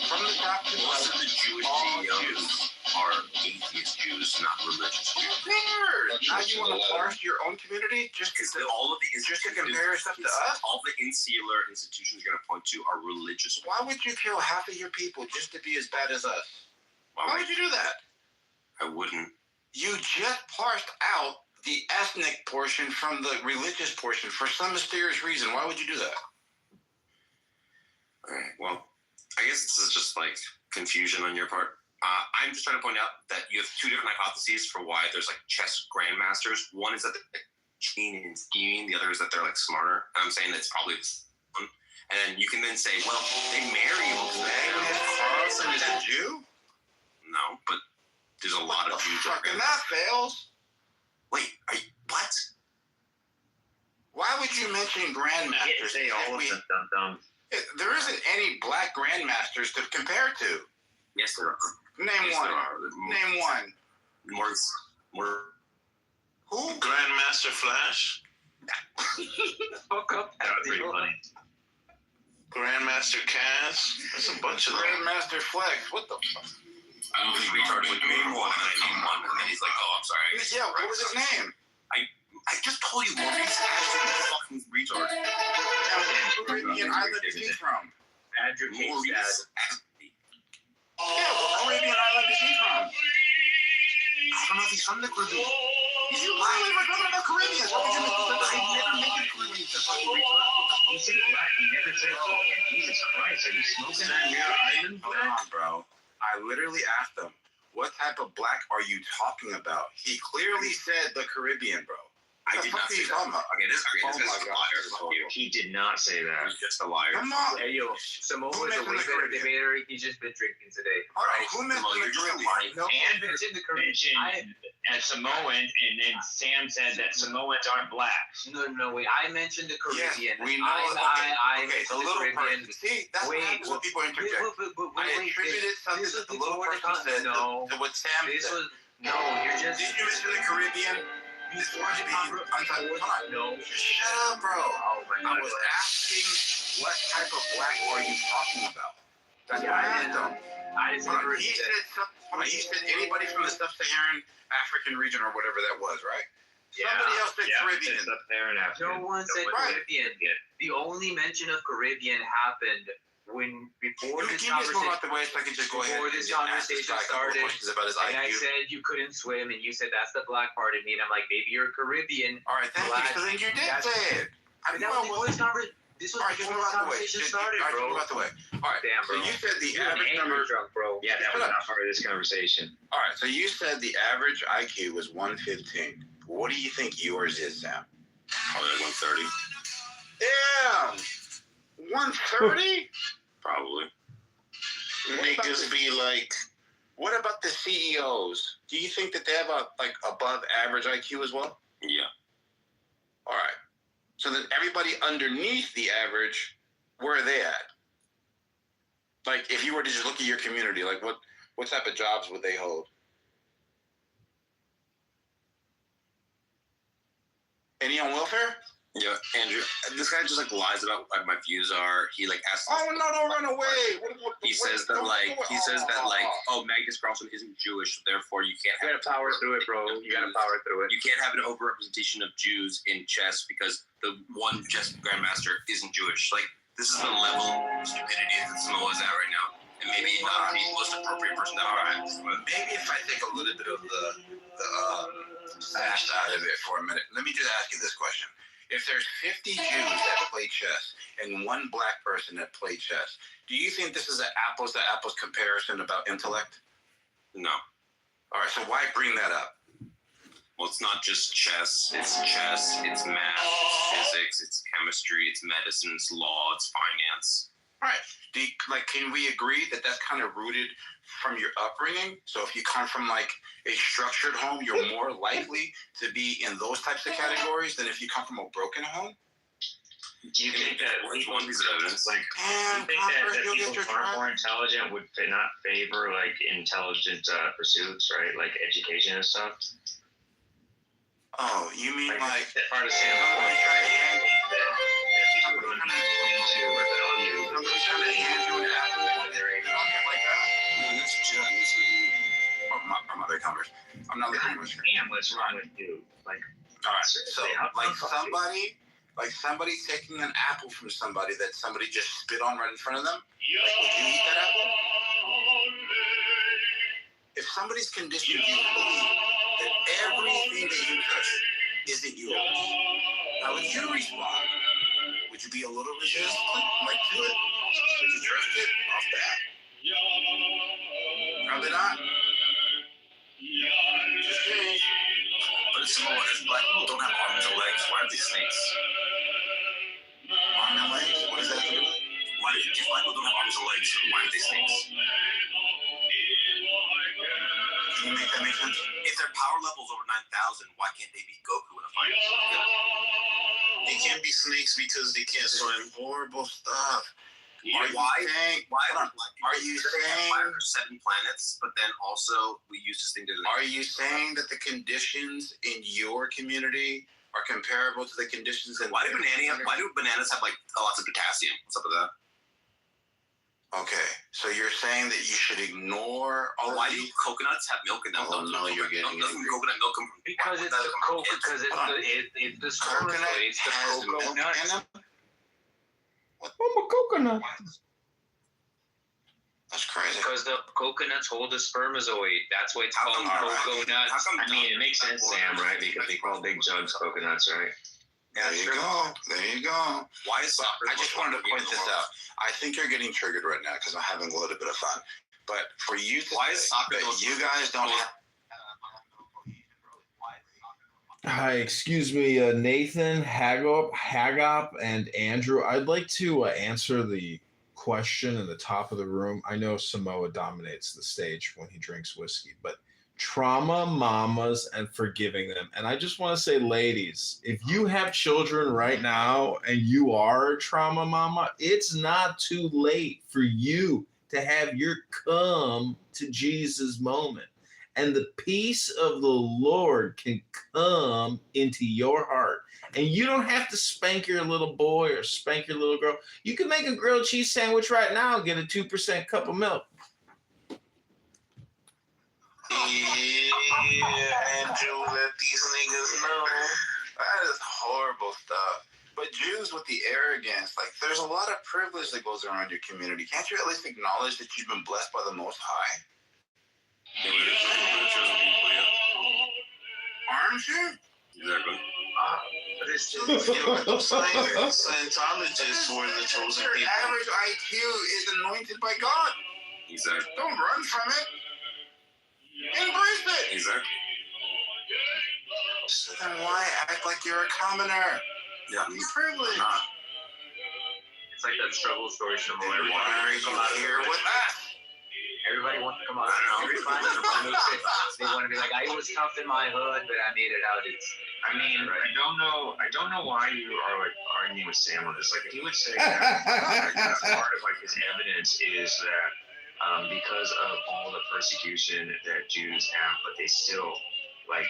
from the top to the most of bottom, the Jewish all CEOs are atheist Jews, not religious Jews. who cares? Now you want to parse your own community just Because to, all of the just to compare stuff to us? all the insular institutions you're going to point to are religious. Why would you kill half of your people just to be as bad as us? Why would you do that? I wouldn't. You just parsed out the ethnic portion from the religious portion for some mysterious reason. Why would you do that? Okay, well, I guess this is just like confusion on your part. I'm just trying to point out that you have two different hypotheses for why there's like chess grandmasters. One is that they're cheating and scheming. The other is that they're like smarter. And I'm saying it's probably one. And then you can then say, well, they marry Carlson is a Jew? No, but there's a lot of Jews. Fucking that fails. Wait, what? Why would you mention grandmasters? Say all of them dumb. There isn't any black grandmasters to compare to. Yes, there are. Name Yes, one. there are. Name one. More. Who? Grandmaster Flash, Fuck up. That was pretty funny. Grandmaster Cass. There's a bunch of them. Grandmaster Flex. What the fuck? I don't think retard would name one, and I name one, and then he's like, "Oh, I'm sorry." Yeah, what was his name? I just told you, Maurice Ashton, fucking retard. Caribbean island is he from? Andrew Kate's dad. Yeah, what Caribbean island is he from? I don't know if he's from the Caribbean. Why we were talking about Caribbean? How would you make it? I never mentioned Caribbean. The fucking retard. He said black. He never said Caribbean. Jesus Christ, are you smoking that near island? Hold on, bro. I literally asked him, what type of black are you talking about? He clearly said the Caribbean, bro. I did not say that. Okay, this guy's a liar. Fuck you. He did not say that. He's just a liar. Come on. Hey, yo, Samoa Who is a mentioned way the better Caribbean? debater. He's just been drinking today. All right, who mentioned the You're just a Caribbean? liar. No, And mentioned the Caribbean. mentioned as Samoan, and then Sam said that Samoans aren't black. No, wait. I mentioned the Caribbean. Yes, we know. I Okay, the mentioned the little Caribbean. person. See, that's Wait, what people interject. I attributed something that the little person said to what Sam This said. was no. You're just. Did you mention the Caribbean? You wanted to be No. Shut up, bro. Oh my I God. was asking what type of black are you talking about? That's what I asked him. I didn't Hold on, he said anybody from the sub-Saharan African region or whatever that was, right? Somebody else said Caribbean. Sub-Saharan African. No one said Caribbean. The only mention of Caribbean happened before this Can you just move conversation. out the way so I can just go ahead Before and this just ask conversation this guy a couple started, questions about his and I IQ? said you couldn't swim, and you said that's the black part of me, and I'm like, maybe you're Caribbean. All right, thank you. So then you did say it. But that was before this conversation. This was All right, before move this out the way. conversation started, All right, bro. move out the way. All right, Damn, so bro. you said the You're an average angry number. drunk, bro. Yeah, that was not part of this conversation. All right, so you said the average IQ was 115. What do you think yours is, Sam? Probably like 130. Damn! 130? Probably. Niggas be like, what about the CEOs? Do you think that they have a above average IQ as well? Yeah. All right. So then everybody underneath the average, where are they at? Like, if you were to just look at your community, like what type of jobs would they hold? Any on welfare? Yeah, Andrew. This guy just like lies about what my views are. He like asks. Oh no! Don't run away. He says that oh, Magnus Carlsen isn't Jewish, therefore you can't. You gotta power through it, bro. You gotta power through it. You can't have an overrepresentation of Jews in chess because the one chess grandmaster isn't Jewish. Like, this is the level of stupidity that Samoa is at right now, and maybe not the most appropriate person to have. But maybe if I take a little bit of the sash out of it for a minute, let me just ask you this question. If there's 50 Jews that play chess and one black person that play chess, do you think this is an apples to apples comparison about intellect? No. All right, so why bring that up? Well, it's not just chess. It's chess, it's math, it's physics, it's chemistry, it's medicine, it's law, it's finance. Right. Can we agree that that's kind of rooted from your upbringing? So if you come from like a structured home, you're more likely to be in those types of categories than if you come from a broken home? Do you think that Which one is evidence? like do you think that people who aren't more intelligent would not favor like intelligent pursuits, right? Like education and stuff? Oh, you mean like part of Sam's point, right? That people don't need to rebel you. Somebody's trying to hand you an apple when they're able to get like that? That's John. This is Or Mother Congress. I'm not looking for Damn, what's wrong with you? Like, all right. So like somebody taking an apple from somebody that somebody just spit on right in front of them. Like, would you eat that apple? If somebody's conditioned you to believe that everything that you touch isn't yours, how would you respond? Would you be a little resistant, like to it? Would you trust it off that? Probably not. Just kidding. But it's similar. If black people don't have arms or legs, why are they snakes? Arms and legs? What does that do? Why if black people don't have arms or legs, why are they snakes? Can you make that make sense? If their power level's over 9,000, why can't they beat Goku in a fight? They can't be snakes because they can't swim. Horrible stuff. Why are you saying 5 or 7 planets, but then also we use this thing to... Are you saying that the conditions in your community are comparable to the conditions in... Why do bananas have like lots of potassium? What's up with that? Okay, so you're saying that you should ignore all Why do coconuts have milk in them? Oh, no, you're getting doesn't coconut milk come from... Because it's the coconut. Because it's the coconut it's the has milk in coconut. them? I'm a coconut. That's crazy. Because the coconuts hold the spermazoid. That's why it's How called come- coconuts. how come- I mean, it makes sense, Sam, right? Because they call big jugs coconuts, right? There you go. There you go. Why is soccer... I just wanted to point this out. I think you're getting triggered right now because I'm having a little bit of fun. But for you to Why is say soccer... that you guys don't have... Hi, excuse me, Nathan, Hagop, and Andrew. I'd like to answer the question in the top of the room. I know Samoa dominates the stage when he drinks whiskey, but trauma mamas and forgiving them. And I just want to say, ladies, if you have children right now and you are a trauma mama, it's not too late for you to have your come to Jesus moment. And the peace of the Lord can come into your heart. And you don't have to spank your little boy or spank your little girl. You can make a grilled cheese sandwich right now and get a 2% cup of milk. Yeah, Andrew, let these niggas know. That is horrible stuff. But Jews with the arrogance, like there's a lot of privilege that goes around your community. Can't you at least acknowledge that you've been blessed by the Most High? Aren't you? Exactly. But it's still Scientologists were the chosen people. Your average IQ is anointed by God. Exactly. Don't run from it. Embrace it. Exactly. So then why act like you're a commoner? Yeah. Be privileged. It's like that struggle story somewhere. Why are you here with us? Everybody wants to come out. They want to be like, I was tough in my hood, but I made it out. I mean, I don't know why you are like arguing with Sam on this. Like, he would say that part of like his evidence is that because of all the persecution that Jews have, but they still like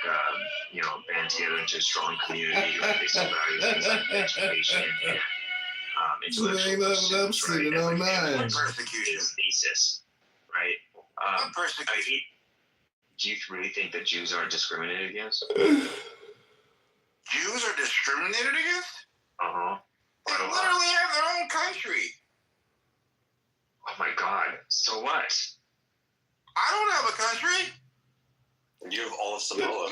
band together into a strong community. Like they still value things like education and intellectual pursuits, right? Persecution. Thesis, right? Persecution. Do you really think that Jews are discriminated against? Jews are discriminated against? They Quite a lot. literally have their own country. Oh my God. So what? I don't have a country. You have all of Samoa.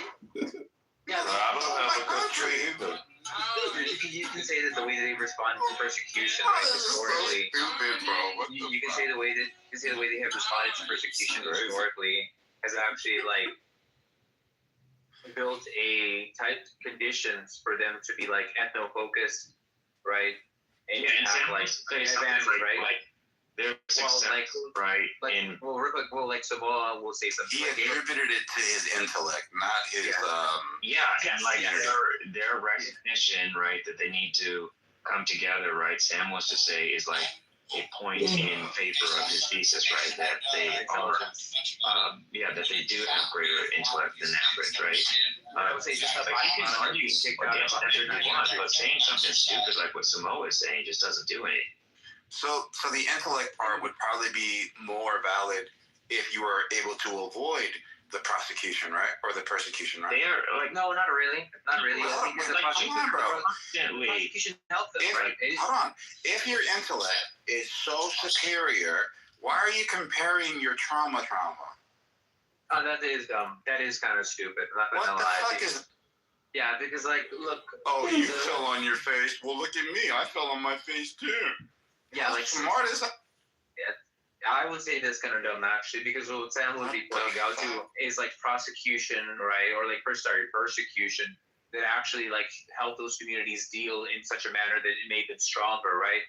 Yeah, I don't have a country either. You can say that the way that they responded to persecution, like historically, you can say the way they have responded to persecution historically has actually like built a type of conditions for them to be like ethno-focused, right? and Yeah, and have, Sam like wants to say an something advantage, like, right? their success, right? In Like Samoa will say something. He Like, attributed it to his intellect, not his. and like their recognition, right, that they need to come together, right? Sam wants to say is like a point in favor of his thesis, right? That they are, that they do have greater intellect than average, right? I would say just like you can argue against that if you want, but saying something stupid like what Samoa is saying just doesn't do anything. So the intellect part would probably be more valid if you were able to avoid the prosecution, right, or the persecution, right? They are like no, not really, not really. Well, I think the like, prosecution, come on, bro. the prosecution helped them, right? Hold on. If your intellect is so superior, why are you comparing your trauma? That is dumb. That is kind of stupid. I'm not What gonna the lie. fuck is? Yeah, because like, look. Oh, you fell on your face. Well, look at me. I fell on my face too. Yeah, like smart as. Yeah, I would say that's kind of dumb actually, because what Sam would be pointing out to is like prosecution, right, or like persecution that actually like help those communities deal in such a manner that it made them stronger, right?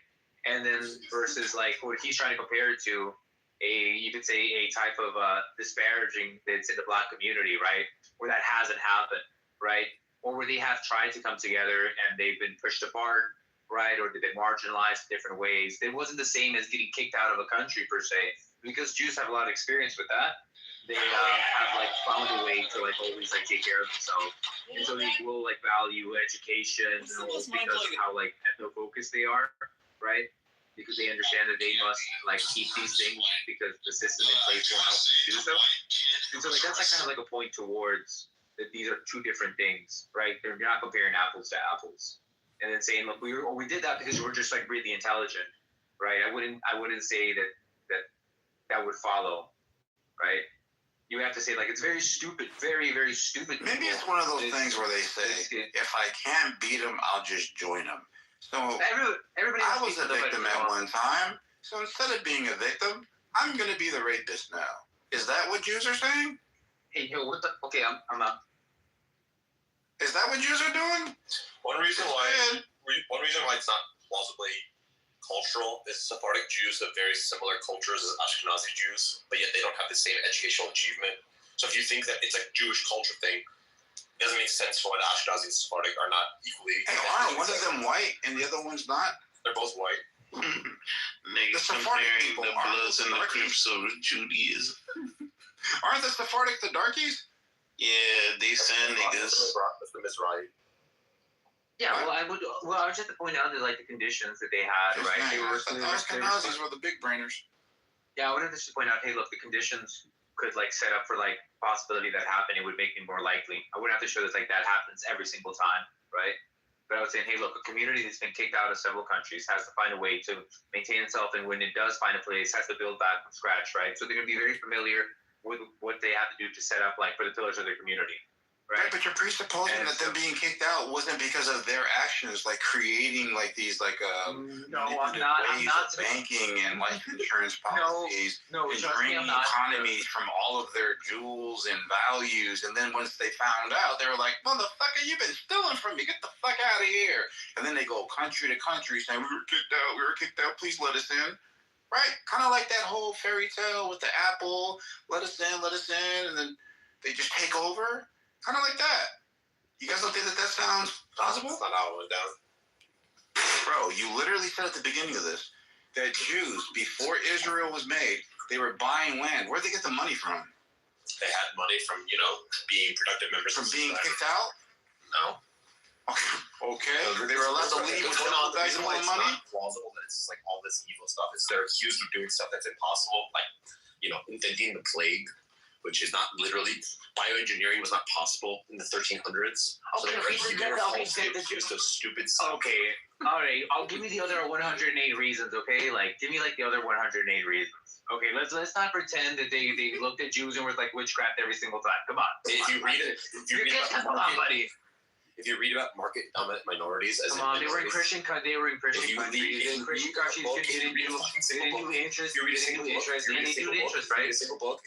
And then versus like what he's trying to compare it to, you could say a type of disparaging that's in the Black community, right, where that hasn't happened, right, or where they have tried to come together and they've been pushed apart, right, or they've been marginalized in different ways. It wasn't the same as getting kicked out of a country per se, because Jews have a lot of experience with that. They have like found a way to like always like take care of themselves, and so they will like value education because of how like ethno-focused they are, right? Because they understand that they must like keep these things because the system in place won't help them to do so. And so like that's like kind of like a point towards that these are two different things, right? You're not comparing apples to apples. And then saying, look, we did that because we're just like really intelligent, right? I wouldn't say that would follow, right? You have to say like it's very stupid, very very stupid. Maybe it's one of those things where they say, if I can't beat them, I'll just join them. So everybody. I was a victim at one time, so instead of being a victim, I'm gonna be the rapist now. Is that what Jews are saying? Hey, yo, what the? Okay, I'm up. Is that what Jews are doing? One reason why it's not plausibly cultural is Sephardic Jews have very similar cultures as Ashkenazi Jews, but yet they don't have the same educational achievement. So if you think that it's a Jewish culture thing, it doesn't make sense for why the Ashkenazi and Sephardic are not equally. Hey, aren't one of them white and the other one's not? They're both white. The Sephardic people the Bloods and the Crips of Judaism. Aren't the Sephardic the darkies? Yeah, they send niggas. That's the Mizrahi. Yeah, well, I was just to point out that like the conditions that they had, right? They were Ashkenazis were the big brainers. Yeah, I wanted to just point out, hey, look, the conditions could like set up for like possibility that happened. It would make it more likely. I wouldn't have to show that like that happens every single time, right? But I was saying, hey, look, a community that's been kicked out of several countries has to find a way to maintain itself, and when it does find a place, has to build back from scratch, right? So they're going to be very familiar with what they have to do to set up like for the pillars of their community. Right, but you're presupposing that them being kicked out wasn't because of their actions, like creating like these like no, I'm not banking and life insurance policies and draining economies from all of their jewels and values. And then once they found out, they were like, "Motherfucker, you've been stealing from me. Get the fuck out of here!" And then they go country to country saying, "We were kicked out. Please let us in." Right? Kind of like that whole fairy tale with the apple. Let us in, and then they just take over. Kind of like that. You guys don't think that sounds plausible? That's not how it went down. Bro, you literally said at the beginning of this that Jews, before Israel was made, they were buying land. Where'd they get the money from? They had money from, being productive members. From being kicked out? No. Okay. They were allowed to leave with all the reason why it's not plausible that it's like all this evil stuff is they're accused of doing stuff that's impossible, like, inventing the plague, which is not literally bioengineering was not possible in the 1300s. Okay, so they were falsely accused of stupid stuff. Okay, all right. I'll give me the other 108 reasons. Okay, like give me like the other 108 reasons. Okay, let's not pretend that they looked at Jews and were like witchcraft every single time. Come on. If you read it, buddy. If you read about market dominant minorities, they were in Christian countries. They didn't do interest. If you read a single book,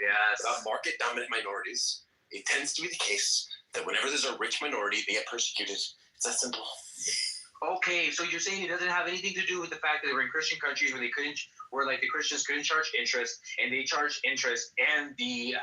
yes, about market dominant minorities, it tends to be the case that whenever there's a rich minority, they get persecuted. It's that simple. Okay, so you're saying it doesn't have anything to do with the fact that they were in Christian countries where the Christians couldn't charge interest, and they charged interest, and the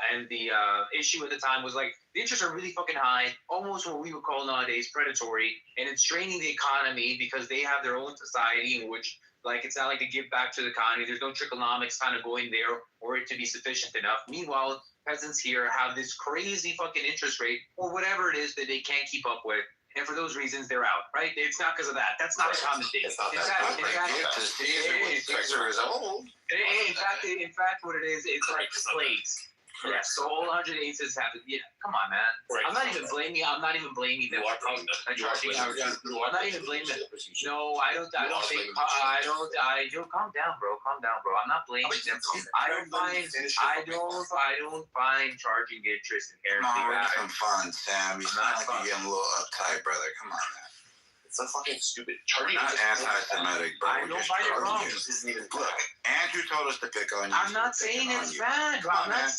issue at the time was like the interests are really fucking high, almost what we would call nowadays predatory, and it's draining the economy because they have their own society in which like it's not like they give back to the economy. There's no tricklenomics kind of going there or it to be sufficient enough. Meanwhile, peasants here have this crazy fucking interest rate or whatever it is that they can't keep up with. And for those reasons, they're out, right? It's not because of that. That's not a common thing. It's not that. Caesar is old. In fact, what it is, it's like slaves. Yeah, so all 100 aces happen. Yeah, come on, man. Right. I'm not even blaming them. I'm not even blaming them. I'm not even blaming them. No, I don't think. Don't calm down, bro. Calm down, bro. I'm not blaming them. I don't find charging interest inherently No, we're bad. having fun, Sam. You sound like you're getting a little uptight, brother. Come on, man. It's so fucking stupid. We're not anti-Semitic, bro. I don't find it wrong. Look, Andrew told us to pick on you. I'm not saying it's bad. I'm not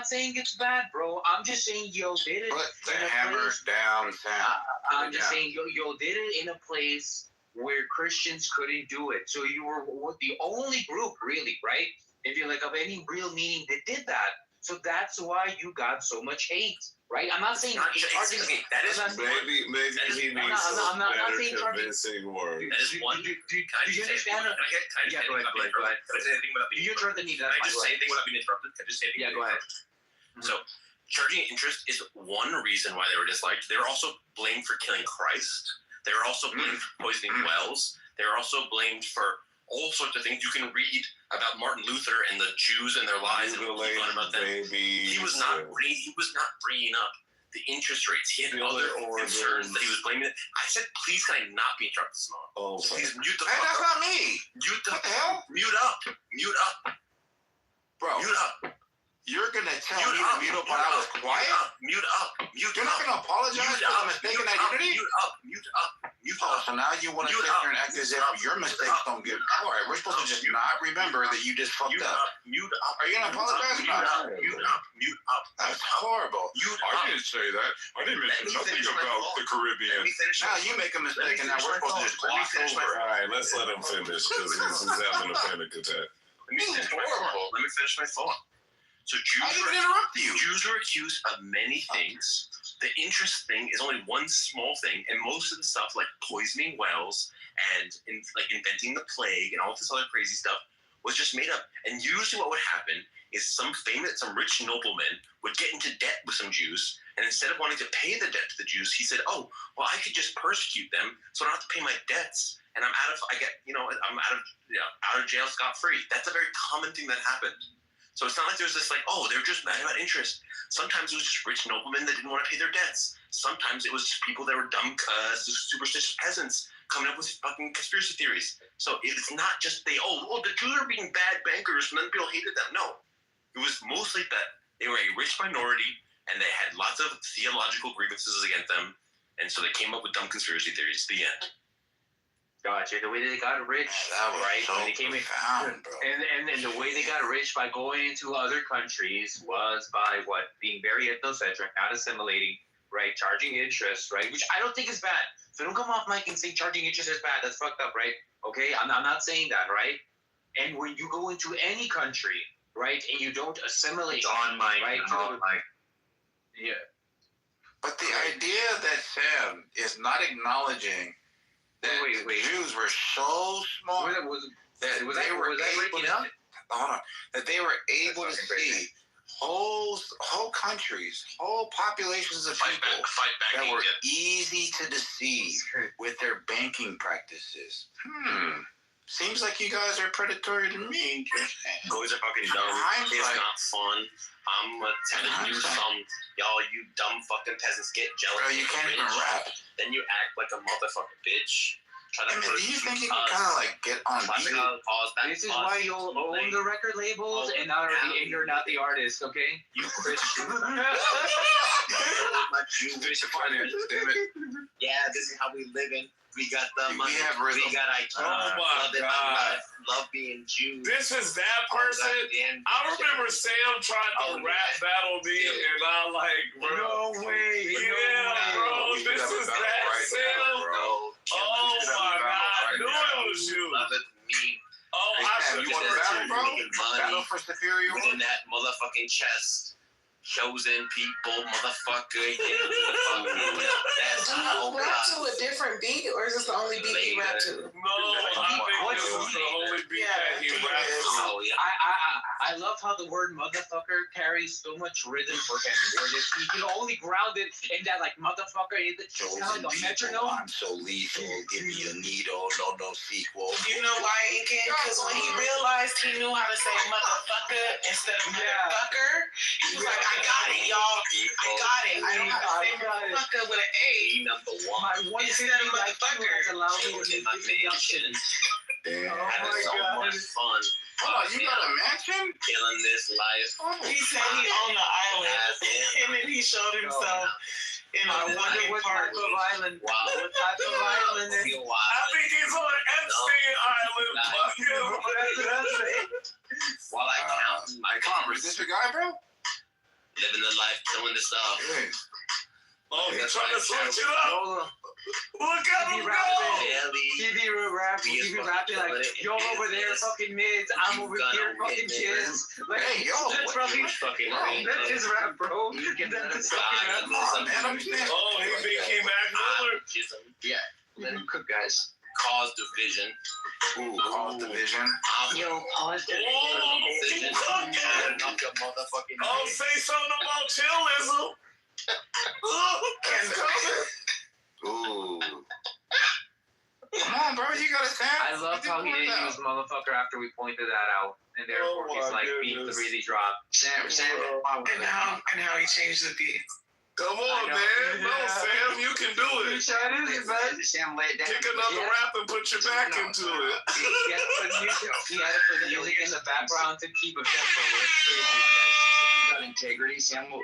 saying it's bad, bro. I'm just saying yo did it. Put the hammer down, Sam. I'm just saying yo did it in a place where Christians couldn't do it. So you were the only group, really, right? If you're like of any real meaning that did that. So that's why you got so much hate. Right, I'm not saying charging. That is maybe he needs some better convincing words. That is one. Do you understand? Yeah, go ahead. Can I say anything without being you interrupted me. Can I just say anything without being interrupted? Can I just say anything? Yeah, go ahead. So, charging interest is one reason why they were disliked. They were also blamed for killing Christ. They were also blamed for poisoning wells. They were also blamed for all sorts of things. You can read about Martin Luther and the Jews and their lies and what he about them. He was not bringing up the interest rates. He had other concerns that he was blaming. I said, please, can I not be interrupted, Simone? Oh, please mute the fuck up. That's not me. What the hell? Mute up, bro. Mute up. You're gonna tell me to mute up when I was quiet? Mute up. You're not gonna apologize for the mistaken identity? Mute up. So now you want to sit here and act as if your mistakes don't get. All right, we're supposed to just not remember that you just fucked up. Mute up. Are you gonna apologize? Mute up. That's horrible. I didn't say that. I didn't mention nothing about the Caribbean. Now you make a mistake, and now we're supposed to just gloss over. All right, let's let him finish because he's having a panic attack. Let me finish my thought. So Jews were accused of many things. The interest thing is only one small thing, and most of the stuff like poisoning wells and inventing the plague and all this other crazy stuff was just made up. And usually what would happen is some rich nobleman would get into debt with some Jews, and instead of wanting to pay the debt to the Jews, he said, "Oh, well, I could just persecute them, so I don't have to pay my debts, and I'm out of jail scot-free." That's a very common thing that happened. So it's not like there's this oh, they're just mad about interest. Sometimes it was just rich noblemen that didn't want to pay their debts. Sometimes it was just people that were dumb superstitious peasants coming up with fucking conspiracy theories. So it's not just the Jews are being bad bankers and then people hated them. No. It was mostly that they were a rich minority and they had lots of theological grievances against them, and so they came up with dumb conspiracy theories. The end. Gotcha. The way they got rich, right? So when they came profound, bro. And the way they got rich by going into other countries was by being very ethnocentric, not assimilating, right? Charging interest, right? Which I don't think is bad. So don't come off mic and say charging interest is bad. That's fucked up, right? Okay, I'm not saying that, right? And when you go into any country, right, and you don't assimilate, right? Yeah. But the idea that Sam is not acknowledging that Jews were so smart that they were able to see whole countries, whole populations of people that were easy to deceive with their banking practices. Seems like you guys are predatory to me. Boys are fucking dumb. It's not fun. I'm telling you y'all, you dumb fucking peasants get jealous. Bro, you can't even rap. Then you act like a motherfucking bitch. Do you think you can kind of get on beat? This is why you'll own the record labels and you're not the artist, okay? You Christian. Yeah, this is how we living. We got the money. We got love being Jews. This is that person. I remember Sam tried to rap battle me, and I bro. No way. Yeah, bro. This is that Sam. was you. Loveth me. Oh, I You want to battle, bro? Battle Money for superiority? in that motherfucking chest. Chosen people, motherfucker. Yeah, that's Do you rap to a different beat, or is this the only beat you rap to? No, I think this is the only beat that he raps to. Oh, yeah. I love how the word motherfucker carries so much rhythm for him. Where you can only ground it in that like motherfucker. It's kind of like a metronome. I'm so lethal. Give me a needle. No sequel. You know why he can't? Because when he realized he knew how to say motherfucker instead of motherfucker, he was like, I got it, y'all. I got it. I know how to say motherfucker with an A. Number one. My one Instead of motherfucker. has allowed me to make this deduction. Having so much fun. Hold on, you got a mansion? Killing this life. He said he owned an island, and then he showed himself in a fucking park. Island. Wow. What type of island is it? I think he's on Epstein Island. Fuck him. While I count my Congress, this your guy, bro? living the life, killing the stuff. Oh, he's trying to switch it up. Look at him go. TV rapping like, yo over there fucking mids, I'm over here fucking kids. Like, Hey, yo, that's probably fucking that's his rap, bro. That's his fucking rap. Oh, he became Mac Miller. Yeah. Let him cook, guys. Cause division. Ooh, cause division. Yo, pause the Oh, keep talking. Motherfucking Oh, say something about chillism. Ooh. Come on, bro. You gotta stand. I love how he didn't use motherfucker after we pointed that out. And therefore he's like, beat the really drop. Sam. And how he changed the beat. Come on, man. No, Sam, you can do it. Sam, lay it down. Kick another rap and put your back into it. He had to put the music in the background to keep a tempo. It's crazy. He's got integrity. Sam will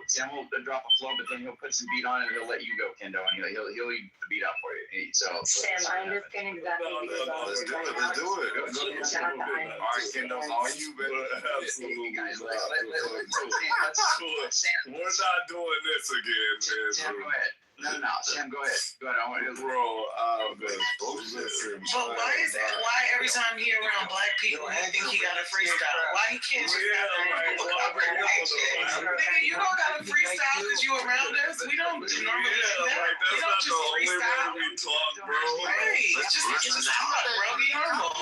drop a flow, but then he'll put some beat on it and he'll let you go, Kendo, and he'll eat the beat out for you. So Sam, I understand exactly what you're going Let's do through it. right Let's do now. it. It's not the island. All right, Kendo, all you, baby. Absolutely. guys, We're not doing this again, man. Sam, go ahead. No. Sam, go ahead. I want you to. Bro, listen. But why is that? Why every time he around black people, he think he got a freestyle? Why he can't just nigga, you don't got a freestyle because you around us. We don't normally do that. We don't just freestyle. We talk, bro. Hey, just talk, bro. Be normal.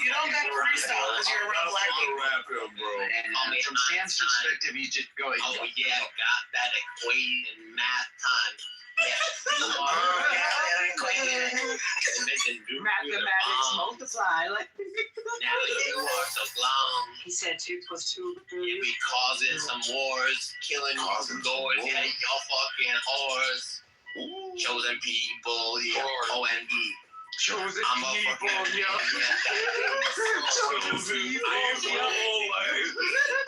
You don't got a freestyle because you're around black people. Rap him, bro. And from Sam's perspective, he just go. Oh yeah, got that equation in math time. Mathematics multiply. Like now you are so long. He said 2 + 2. You be causing some wars, killing going, yeah, y'all fucking whores. Chosen people, yeah, ONE. chosen I'm a people, fucking yo. Chosen people, like,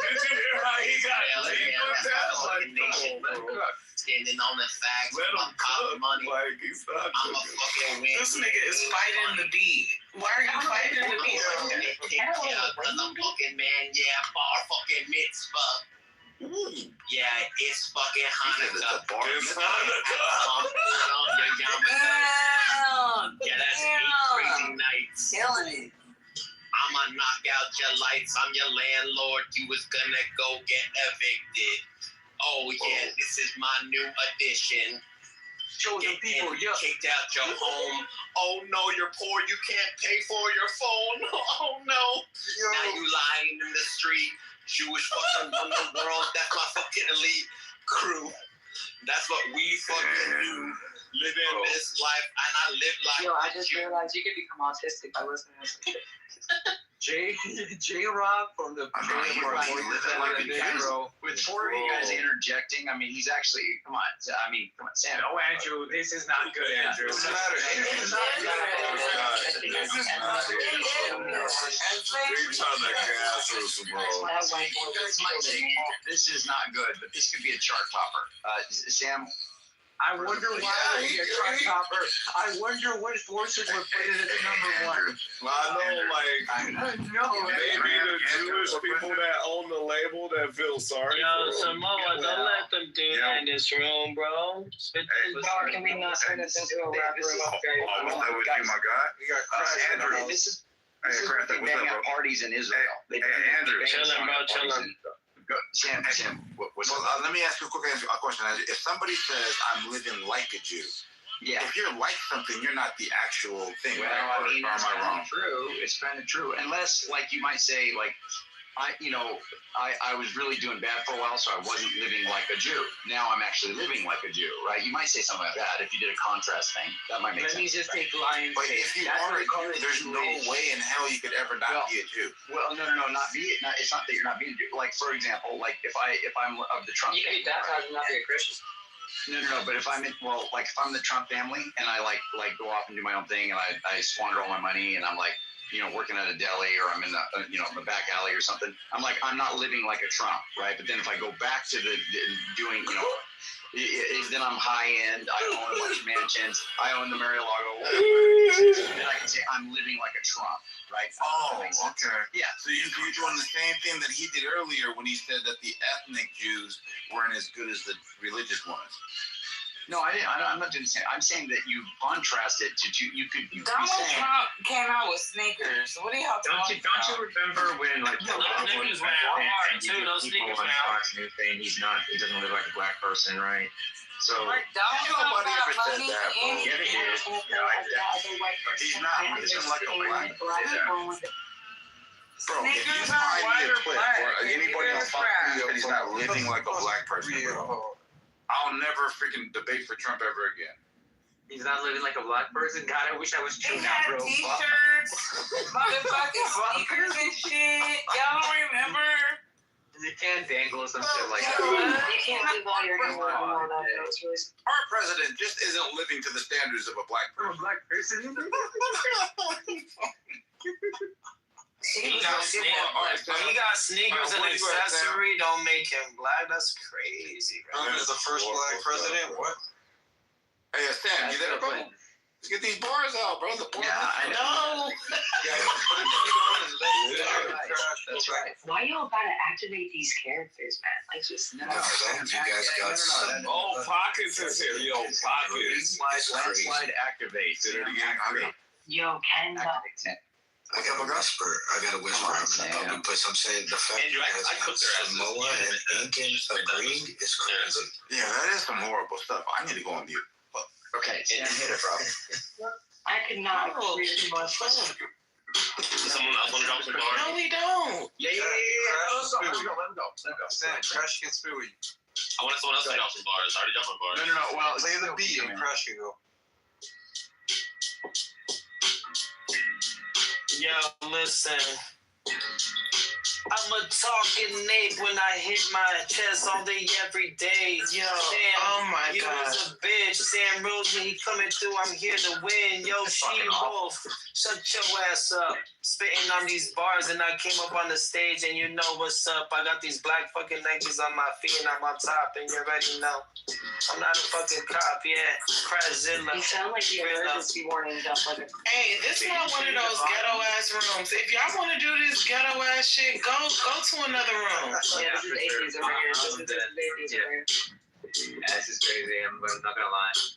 did you hear how he got standing on the facts, let him cook, money. Like, he's not I'm a fucking win. This nigga is fighting the beat. Why are you fighting the beat? Cause I'm fucking man, yeah, bar fucking mitzvah. Yeah, it's fucking Hanukkah. It's Hanukkah. I'm pulling on your yarmulke. Yeah, that's 8 crazy nights. Killing it. I'ma knock out your lights. I'm your landlord. You was gonna go get evicted. Oh yeah, this is my new addition. Chosen people, yeah. Kicked out your home. Oh no, you're poor. You can't pay for your phone. Oh no. Now you lying in the street. Jewish fucking run the world. That's my fucking elite crew. That's what we fucking do. Living this life, and I live like. Yo, I just realized you can become autistic by listening to this. J-Rock from the With four of you guys interjecting, I mean, he's actually, come on, Sam. No, Andrew, this is not good, Andrew. Doesn't matter. This is not He's trying to gas us, bro. This is not good, but this could be a chart topper. Sam, I wonder why we are trying topper. I wonder what forces were put in at number one. Well, I know, like, maybe the Jewish people that own the label that feel sorry. Yo, for them. Samoa, don't let them do that in this room, bro. Can we not turn this into a rap room? What's up with you, my guy? Andrew. This is Hey, what they what's bang up, at bro? parties in Israel. Hey, Andrew. Chillin', bro, chillin'. Sam, what's Well, up? let me ask you a quick question. If somebody says I'm living like a Jew, Yeah. if you're like something, you're not the actual thing. Well, right? I mean, Or that's am I kind wrong? of true. It's kind of true. Unless, like, you might say, like, I was really doing bad for a while, so I wasn't living like a Jew. Now I'm actually living like a Jew, right? You might say something like that if you did a contrast thing. That might make Let me sense. just take Lions. But if you are a Jew, there's no way in hell you could ever not be a Jew. Well, no, not be it. It's not that you're not being a Jew. Like, for example, like if I'm of the Trump. You can be baptized and not be a Christian. No. But if I'm if I'm the Trump family and I like go off and do my own thing and I squander all my money and I'm like, working at a deli or I'm in the the back alley or something, I'm like, I'm not living like a Trump, right? But then if I go back to the doing, then I'm high end. I own a bunch of mansions. I own the Mar-a-Lago. Then I can say I'm living like a Trump, right? Oh, okay. Yeah. So you're doing the same thing that he did earlier when he said that the ethnic Jews weren't as good as the religious ones. No, I'm not doing the same. I'm saying that you contrast it to you could. Donald Trump came out with sneakers. What are y'all talking about? Don't you remember when like Those sneakers were hard too. Those sneakers were hard. saying he doesn't live like a black person, right? So Like, Donald Trump Nobody got ever said money that, bro. and Yeah, he is. He's not living like a black person. Bro, if you Sneakers are find me white a or clip black. where anybody Sneakers else are crap. that he's not living like a black person, bro, I'll never freaking debate for Trump ever again. He's not living like a black person. God, I wish I was They true now, had bro. t-shirts, motherfucking sneakers and shit. Y'all don't remember? You can't dangle some shit like that. You can't do all your homework on that. It's really Our president just isn't living to the standards of a black person. Black person. He got sneakers and accessory. Don't make him black. That's crazy, bro. Trump is the first black president. What? Hey, Sam, you there, bro? Let's get these bars out, bro. The bars. Yeah, I know. That's right. Why y'all gotta activate these characters, man? Like, just No, you guys got some. Oh, Pockets is here. Yo, Pockets. Landslide activate. Say it again. yo, Ken. I got a whisper. I got a whisper. I'm in the public place. I'm saying the fact Andrew, I cooked their asses. Samoa and Incan agreeing is crazy. Yeah, that is some horrible stuff. I need to go on mute. Okay, Sam, hit it, bro. I could not agree with my phone. Someone else want to drop some bars? No, we don't. Yeah. Let him go. Sam, Crash can spit with you. I want someone else to drop some bars. I already dropped my bars. No. Well, Play the beat and Crash can go. Yo, listen. I'm a talking Nate when I hit my chest all day, every day. Yo, Damn, oh my you God. was a bitch. Sam Rosen, he coming through. I'm here to win. Yo, She-Wolf, shut your ass up. Spitting on these bars, and I came up on the stage, and you know what's up. I got these black fucking Nikes on my feet, and I'm on top, and you already know. I'm not a fucking cop, yeah. Crashzilla. You sound like you emergency warning jump like a. Hey, this is not one of those ghetto ass rooms. If y'all want to do this ghetto ass shit, go to another room. Yeah, this is atheism right here. This is atheism right here. Yeah, this is crazy. I'm not gonna lie.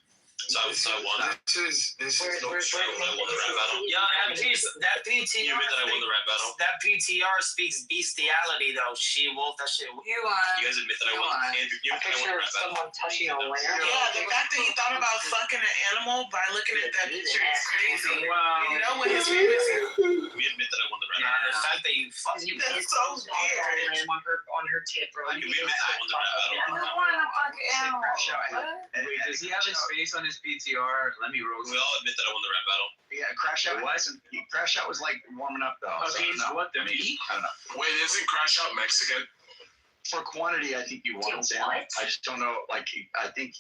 So I won. This is no Where's joke. I won the rap battle. Yo, that PTR. You admit that I won the rap battle? That PTR speaks bestiality, though. She-Wolf, that shit. You lied. You guys admit that I won? Andrew, you admit that I won the rap battle? Someone touching a winner. Yeah, the fact that he thought about fucking an animal by looking at that picture is crazy. Wow. You know what his famous is? We admit that I won the rap Yeah, battle. the fact that you fucking. That's so weird. On her tip, bro. We admit that I won the rap battle. I want a fucking animal. What? Wait, does he have his face on his PTR? Let me roast We all admit that I won the rap battle. Yeah, Crash Out wasn't. Crash Out was like warming up though. Okay, so what the meat? I don't know. Wait, isn't Crash Out Mexican? For quantity, I think you won, Sam. What? I just don't know. Like, I think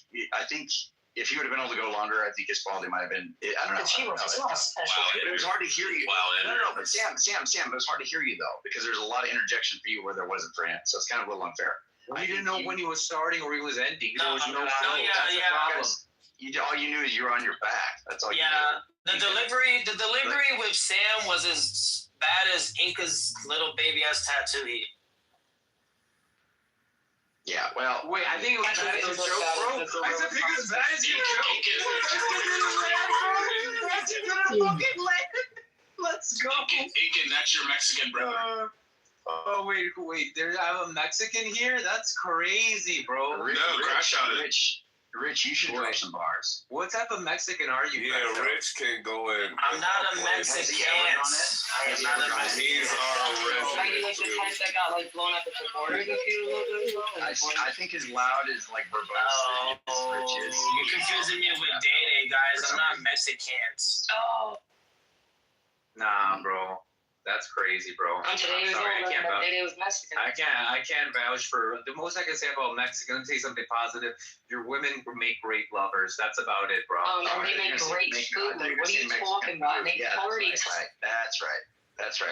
if he would have been able to go longer, I think his quality might have been. I don't know. She was not special. Wow, It was hard to hear you. Wow, No, but Sam, it was hard to hear you though because there's a lot of interjection for you where there wasn't for him. So it's kind of a little unfair. We didn't know when he was starting or he was ending. There was no No, film. That's the problem. All you knew is you were on your back. That's all you The delivery with Sam was as bad as Inca's little baby ass tattoo. Yeah, well. Wait, I think it was bad as your joke, bro. I said think as bad as your joke. Let's go. Aiken, that's your Mexican brother. Oh, wait. I have a Mexican here? That's crazy, bro. Crash out it. Rich, you should drop some bars. What type of Mexican are you? Yeah, Rich can go in. I'm not a Mexican. He's our resident. Are you like the type that got like blown up at the borders a few little bit ago? I think his loud is like verbose. Rich's. You're confusing me with Day, guys. I'm not Mexicans. Oh. Nah, bro. That's crazy, bro. I'm sorry, I can't vouch. It was Mexican. I can't vouch for the most I can say about Mexican. Let me say something positive. Your women make great lovers. That's about it, bro. And they make great food. What are you talking about? They party. That's right,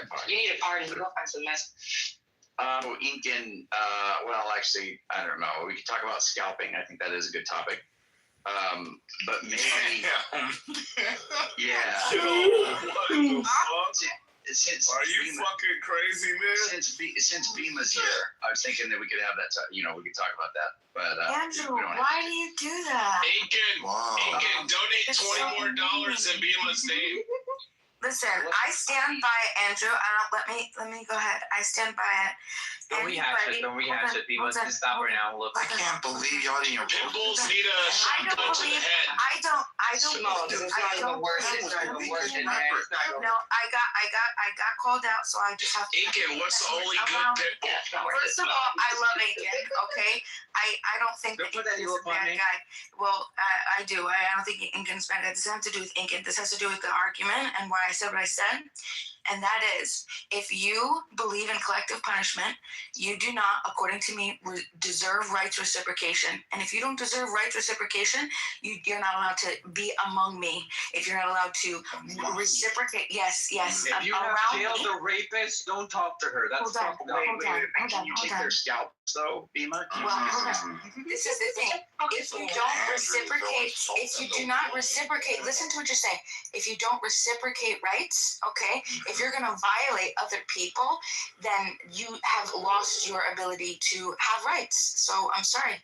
Party. You need a party. Go find some Mexican. Incan, well, actually, I don't know. We could talk about scalping. I think that is a good topic. But maybe, yeah. Since are you Bima, fucking crazy, man? Since Bima's here, I was thinking that we could have that. We could talk about that. But Andrew, why do you do that? Aiken, donate $20 more in Bima's name. Listen, I stand by Andrew. Let me go ahead. I stand by it. Don't rehash it. We must just stop right now. Look, I can't believe y'all didn't. Pimples need a shotgun to the head. I don't. No, it's not even worth it. It's not even worth it, man. No, I got called out, so I just have to. Aiken, what's the only good pitbull? First of all, I love Aiken. Okay, I don't think that Aiken's a bad guy. Well, I do. I don't think Aiken's bad guy. This has to do with Aiken. This has to do with the argument and why I said what I said. And that is, if you believe in collective punishment, you do not, according to me, deserve rights reciprocation. And if you don't deserve rights reciprocation, you're not allowed to be among me. If you're not allowed to reciprocate, yes. If you have jailed a rapist, don't talk to her. That's fucked up. Can you take their scalps though, Bima? Well, hold on. This is the thing. If you don't reciprocate, if you do not reciprocate, listen to what you're saying. If you don't reciprocate rights, okay, if you're going to violate other people, then you have lost your ability to have rights. So I'm sorry.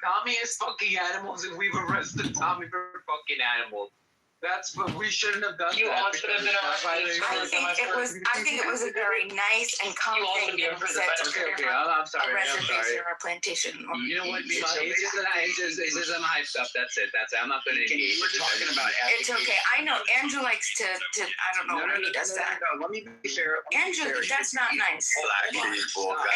Tommy is fucking animals, and we've arrested Tommy for fucking animals. That's what we shouldn't have done. You all should have been arrested. I think it was a very nice and calm thing to set to I'm sorry. a reservation or a plantation. You know what, Bima? It's just I'm hyped up. That's it. I'm not going to engage. We're talking about it's okay. I know Andrew likes to I don't know why he does that. No, let me be fair. Andrew, that's not nice.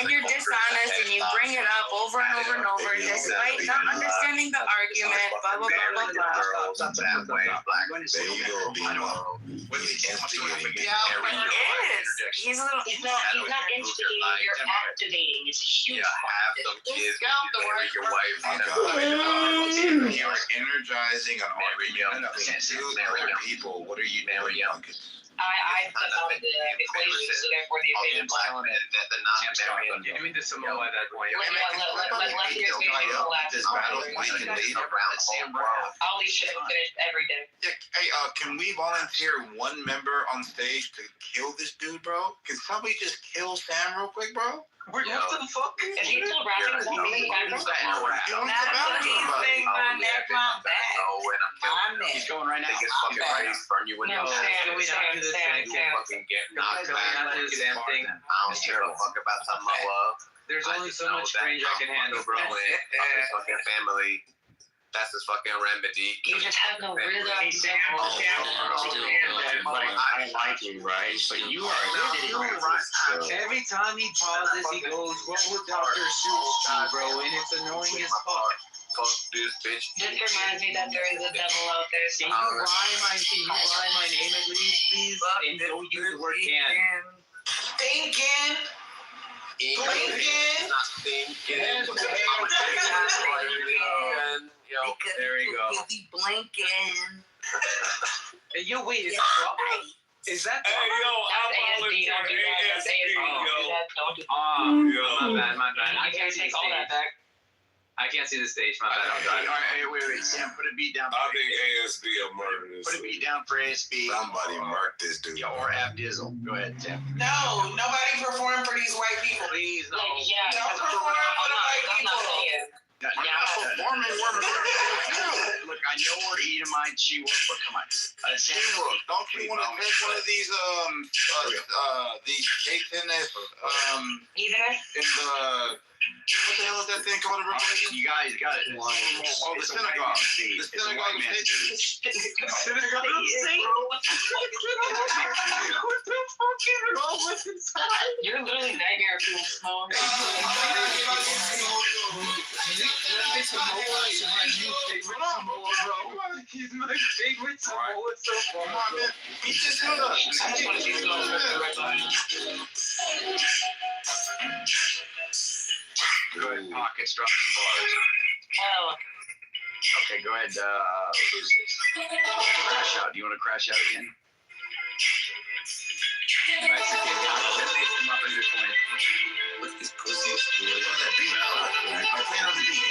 And you're dishonest and you bring it up over and over and over despite not understanding the argument, blah, blah, blah, blah, blah. There you go, Bima. What is instigating? He's a little. He's not instigating. You're activating. It's a huge Have some kids. Marry your wife. You are energizing an argument between two other people. What are you doing? I put on the equation, so therefore the equation is telling it. I mean, there's some more at that point. Let your equation collapse. Ollie should have finished every day. Hey, can we volunteer one member on stage to kill this dude, bro? Can somebody just kill Sam real quick, bro? What the fuck? Is he still rapping? Is that in the background? He's going right now. There's only so much range I can handle, bro. Fucking family. That's his fucking remedy. You just have no rhythm. I like you, right? But you are every time he pauses, he goes, "What would Dr. Seuss do, bro?" And it's annoying as fuck. Fuck this bitch. This reminds me that there is a devil out there. Can you rhyme my name at least, please? And don't use the word can. Thinking. Blinking. Not thinking. There you go. He'll be blinking. Hey, yo, wait, is Is that? Hey, yo, I'm ASD, don't do that. That's ASD. Don't do that. Don't do that. My bad. I You can't gotta see the take all that stage. back. I can't see the stage. My bad. I'm driving. All right, wait, Sam, put a beat down. I think ASD will murder this. Put a beat down for ASB. Somebody mark this dude. Or F Dizzle. Go ahead, Sam. No, nobody perform for these white people. Please, no. Yeah, Don't perform for the white I'm not people. saying. Look, I know we're Edomite, she-wolf, but come on. Sam, Don't you want to take one of these cakes in this Either. in the what the hell is that thing called? you guys got it. Oh, the synagogue. The synagogue of state. Synagogue of state. What the fuck is wrong with this guy? You're literally nightmare people small. He's my favorite Samoa so far. Come on, man. Eat this tuna. Go ahead, pockets, drop some bars. Hell. Okay, go ahead. Who's this? Crash out. Do you want to crash out again? Mexican guy. Come up in this point. Look at these pussies. Look at that beat. I'm playing on the beat.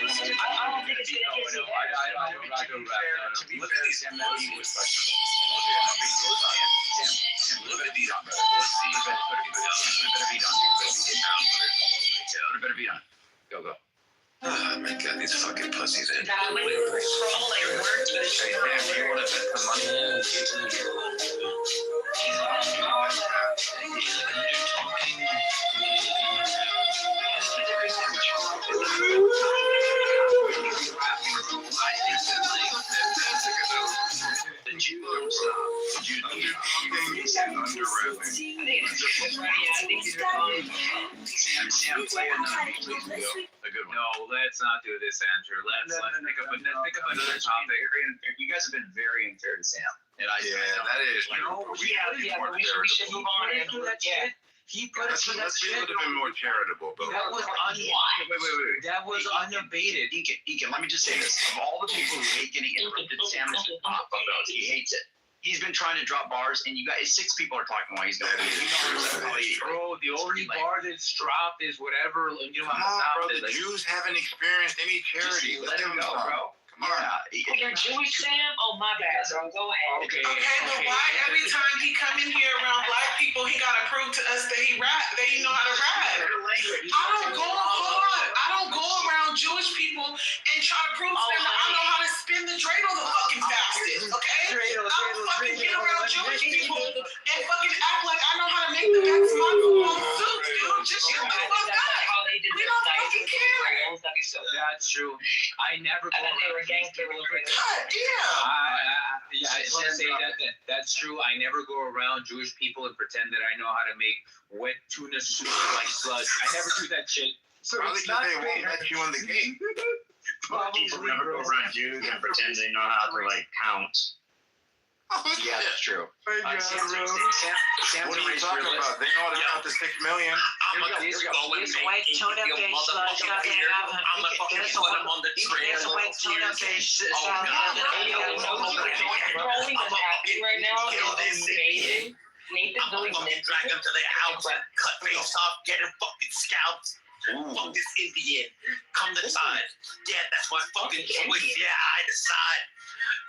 I don't think it's gonna get No, I don't. Look at these. Sam, that beat was questionable. Sam, look at these on, brother. Put a better beat on. Put a better beat on. Go. Oh my god, these fucking pussies. Nah, when you scroll like words, but it's Hey, damn, you want to bet the money? The Jews don't stop. The Jews don't stop. Sam, play another beat, please. A good one. No, let's not do this, Andrew. Let's pick up another topic. You guys have been very unfair to Sam. And I that is. we should move on. Yeah. He put us in that Let's be a shit. little bit more charitable, but That was Wait. That was unabated. Ekin, let me just say this. Of all the people who hate getting interrupted, Sam is top of those. He hates it. He's been trying to drop bars, and you guys, 6 people are talking while he's doing it. Bro, the only bar that's dropped is whatever. You know how bro, to the Jews haven't experienced any charity. Let him go, bro. Come on. You're Jewish, Sam? Oh, my bad, bro. Go ahead. Okay, but why every time he come in here around black people, he gotta prove to us that he know how to rap? I don't go around Jewish people and try to prove to them that I know how to spin the dreidel the fucking fastest, okay? I don't fucking get around Jewish people and fucking act like I know how to make the best possible suits, dude. Just shut the fuck up. We don't fucking care. That's true. I never go around gangster. God damn. I just want to say that's true. I never go around Jewish people and pretend that I know how to make wet tuna soup like slush. I never do that shit. So probably it's not because they won't fair. let you in the game. People never go around Jews and pretend they know how to like count. Yeah, that's true. What are you talking about? They know how to count to 6 million. This white tuna fish slush doesn't have I'm gonna fucking put him on the trail. This white tuna fish Oh, sounds rolling the happy right now is amazing. Nathan's really drag him to their house, cut face off, get him fucking scalped. Fuck this Indian. Come to side. Yeah, that's my fucking choice. Yeah, I decide.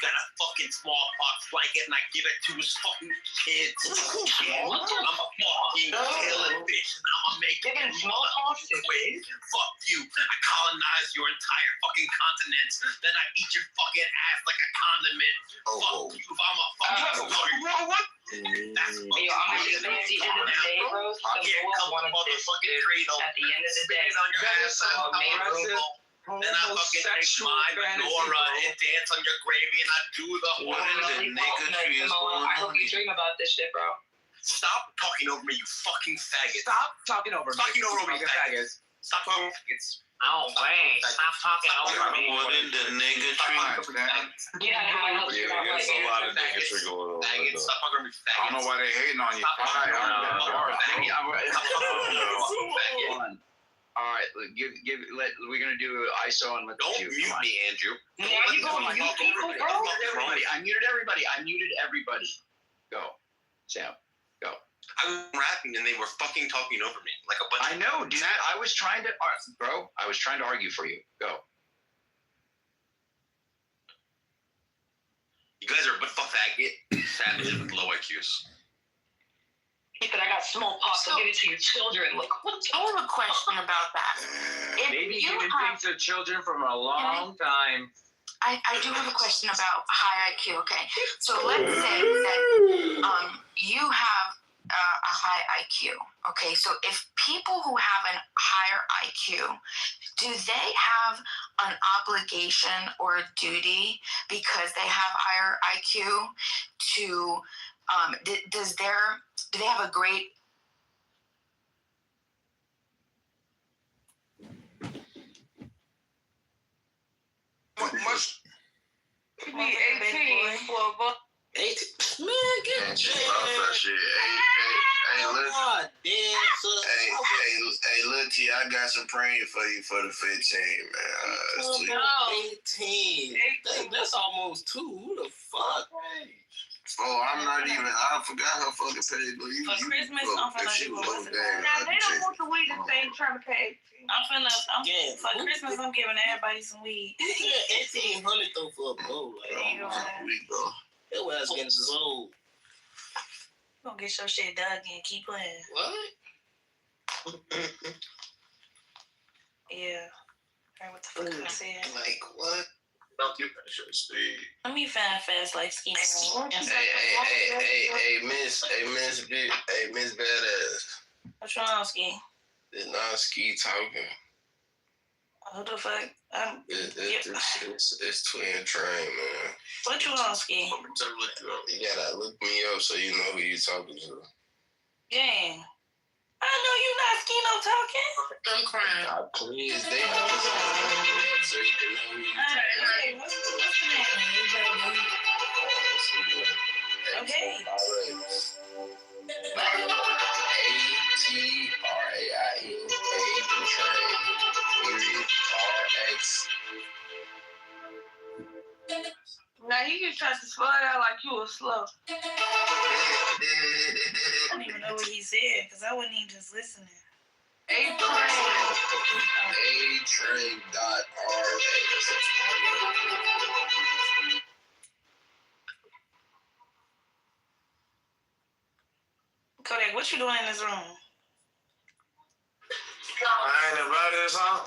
Got a fucking smallpox blanket and I give it to his fucking kids. Yeah, I'm a fucking killing bitch and I'ma make it smallpox. Fuck you. I colonize your entire fucking continent. Then I eat your fucking ass like a condiment. Fuck you if I'm a fucking what? That's fucking I'm just saying at the end of the day, bro, come motherfucking cradle. At the end of the day, on your ass, then I fucking take my menorah and dance on your gravy and I do the whole I hope you dream about this shit, bro. Stop talking over me, you fucking faggot. Stop talking over me. Talking over me, you faggots. Stop talking over faggots. Oh, wait. Stop talking over me. What in the niggatry? Yeah, there's a lot of niggatry going on. Faggots, stop talking over me, faggots. I don't know why they hating on you. All right, we're gonna do ISO and let Don't mute me, Andrew. Now you going to mute people, bro? I muted everybody. Go. I was rapping and they were fucking talking over me like a bunch. I know, dude. I was trying to argue for you. Go. You guys are butt fuck faggot savages with low IQs. But I got smallpox. I'll give it to your children. Look, I have a question about that. If Maybe you giving have- things to children from a long time. I do have a question about high IQ. Okay, so let's say that you have a high IQ. Okay, so if people who have a higher IQ, do they have an obligation or a duty because they have higher IQ to do they have a great Be 18 for a buck. 18. Man, get off that shit. Hey, Lil T, I got some praying for you for the 15, man. 18. That's almost 2. Who the fuck? Oh, I'm not even. I forgot her fucking page. But you, For Christmas, look, I'm finna if she do was a over there, Now, they don't want the weed if they ain't trying to pay 18. For Christmas, I'm giving everybody some weed. 1800 though for a bowl. Like, that was getting sold. You gonna get your shit dug and keep playing. What? Yeah. Heard what the fuck I said. Like what? Don't do pressure, Steve. Let me find fast like ski. Hey, Miss Badass. What's wrong, Ski? It's not Ski talking. Who the fuck? It's Twin Train, man. What you on, Ski? You gotta look me up so you know who you talking to. Dang. I know you not Ski no talking. I'm crying. Please, they know so you can know who you Alright, what's the name? Okay. Now he just tried to slow it out like you was slow. I don't even know what he said because I wasn't even just listening. A-Train.RX. Kodak, what you doing in this room? I ain't invited this on.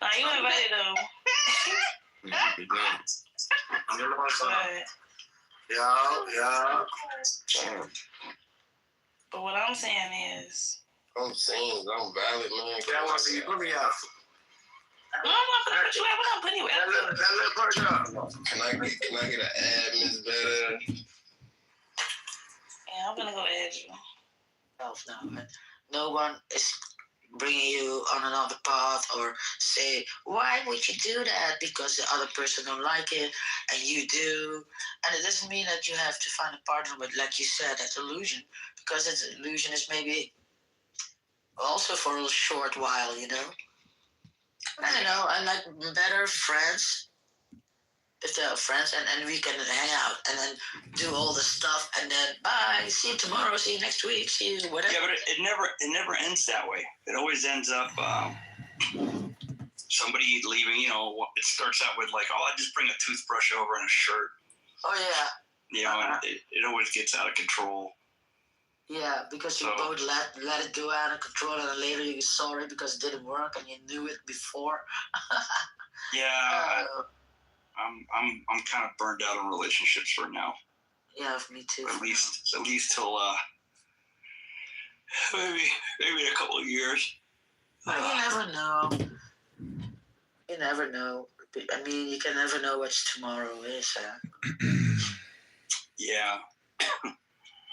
Nah, you invited though. Yeah. But what I'm saying is, I'm saying I'm valid, man. I want to see you. Put me out. I'm not gonna put you out. We're gonna put you out. That little person up. Can I get an ad, Miss Better? Yeah, I'm gonna go add you. No one is bringing you on another path or say, why would you do that? Because the other person don't like it and you do. And it doesn't mean that you have to find a partner with, like you said, that illusion. Because that illusion is maybe also for a short while, you know? I don't know, I like better friends. If they're friends and we can hang out and then do all the stuff and then bye, see you tomorrow, see you next week, see you whatever. Yeah, but it never ends that way. It always ends up somebody leaving, you know, it starts out with like, oh, I just bring a toothbrush over and a shirt. Oh yeah. You know, and it always gets out of control. Yeah, because you both let it go out of control and then later you're sorry because it didn't work and you knew it before. Yeah. I'm kind of burned out on relationships right now. Yeah, me too. At least till maybe a couple of years. But you never know. You never know. I mean, you can never know what tomorrow is. Yeah.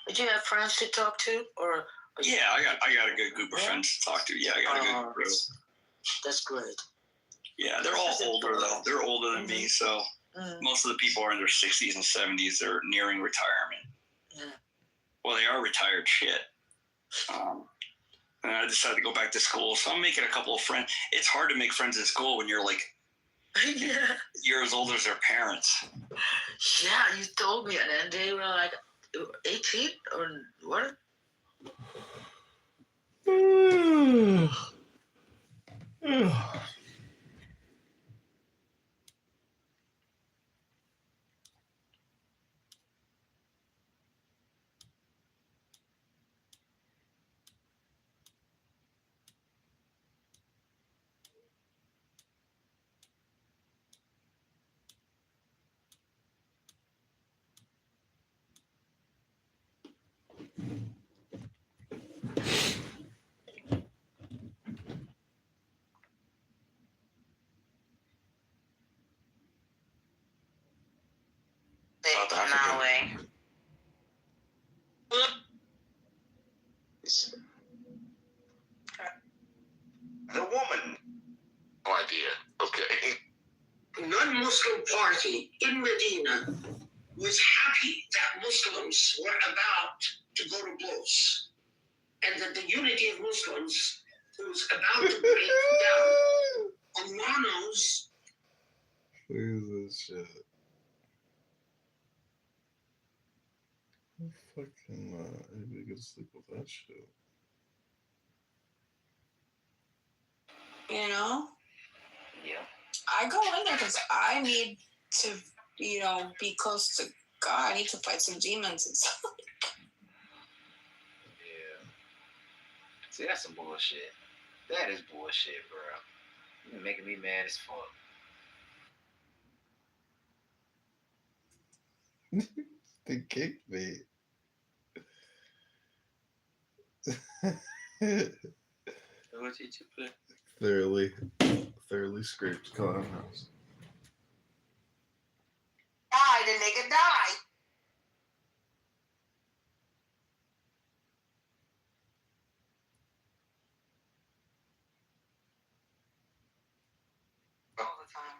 Did you have friends to talk to, or? Yeah, I got a good group of friends to talk to. Yeah, I got a good group. That's great. Yeah, they're all older though. They're older than me, so most of the people are in their 60s and 70s. They're nearing retirement. Yeah. Well, they are retired shit. And I decided to go back to school, so I'm making a couple of friends. It's hard to make friends in school when you're like you're as old as their parents. Yeah, you told me, and then they were like 18 or what? South Africa. Norway. The woman. No idea. Okay. The non-Muslim party in Medina was happy that Muslims were about to go to blows, and that the unity of Muslims was about to break down. Allah knows. Look at this shit. Fucking, anybody get to sleep with that shit? You know? Yeah. I go in there because I need to, be close to God. I need to fight some demons and stuff. Yeah. See, that's some bullshit. That is bullshit, bro. You're making me mad as fuck. They kicked me. What did you put? Thoroughly scraped clown house. Die, the nigga die.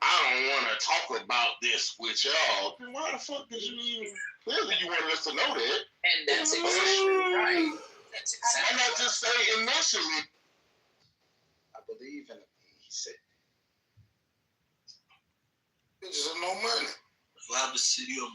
I don't want to talk about this with y'all. Why the fuck did you even? Clearly, you wanted us to know that. And that's exactly right. That's exactly. Why not just say initially? I believe in it. He said, Bitches are no money. if I have the city of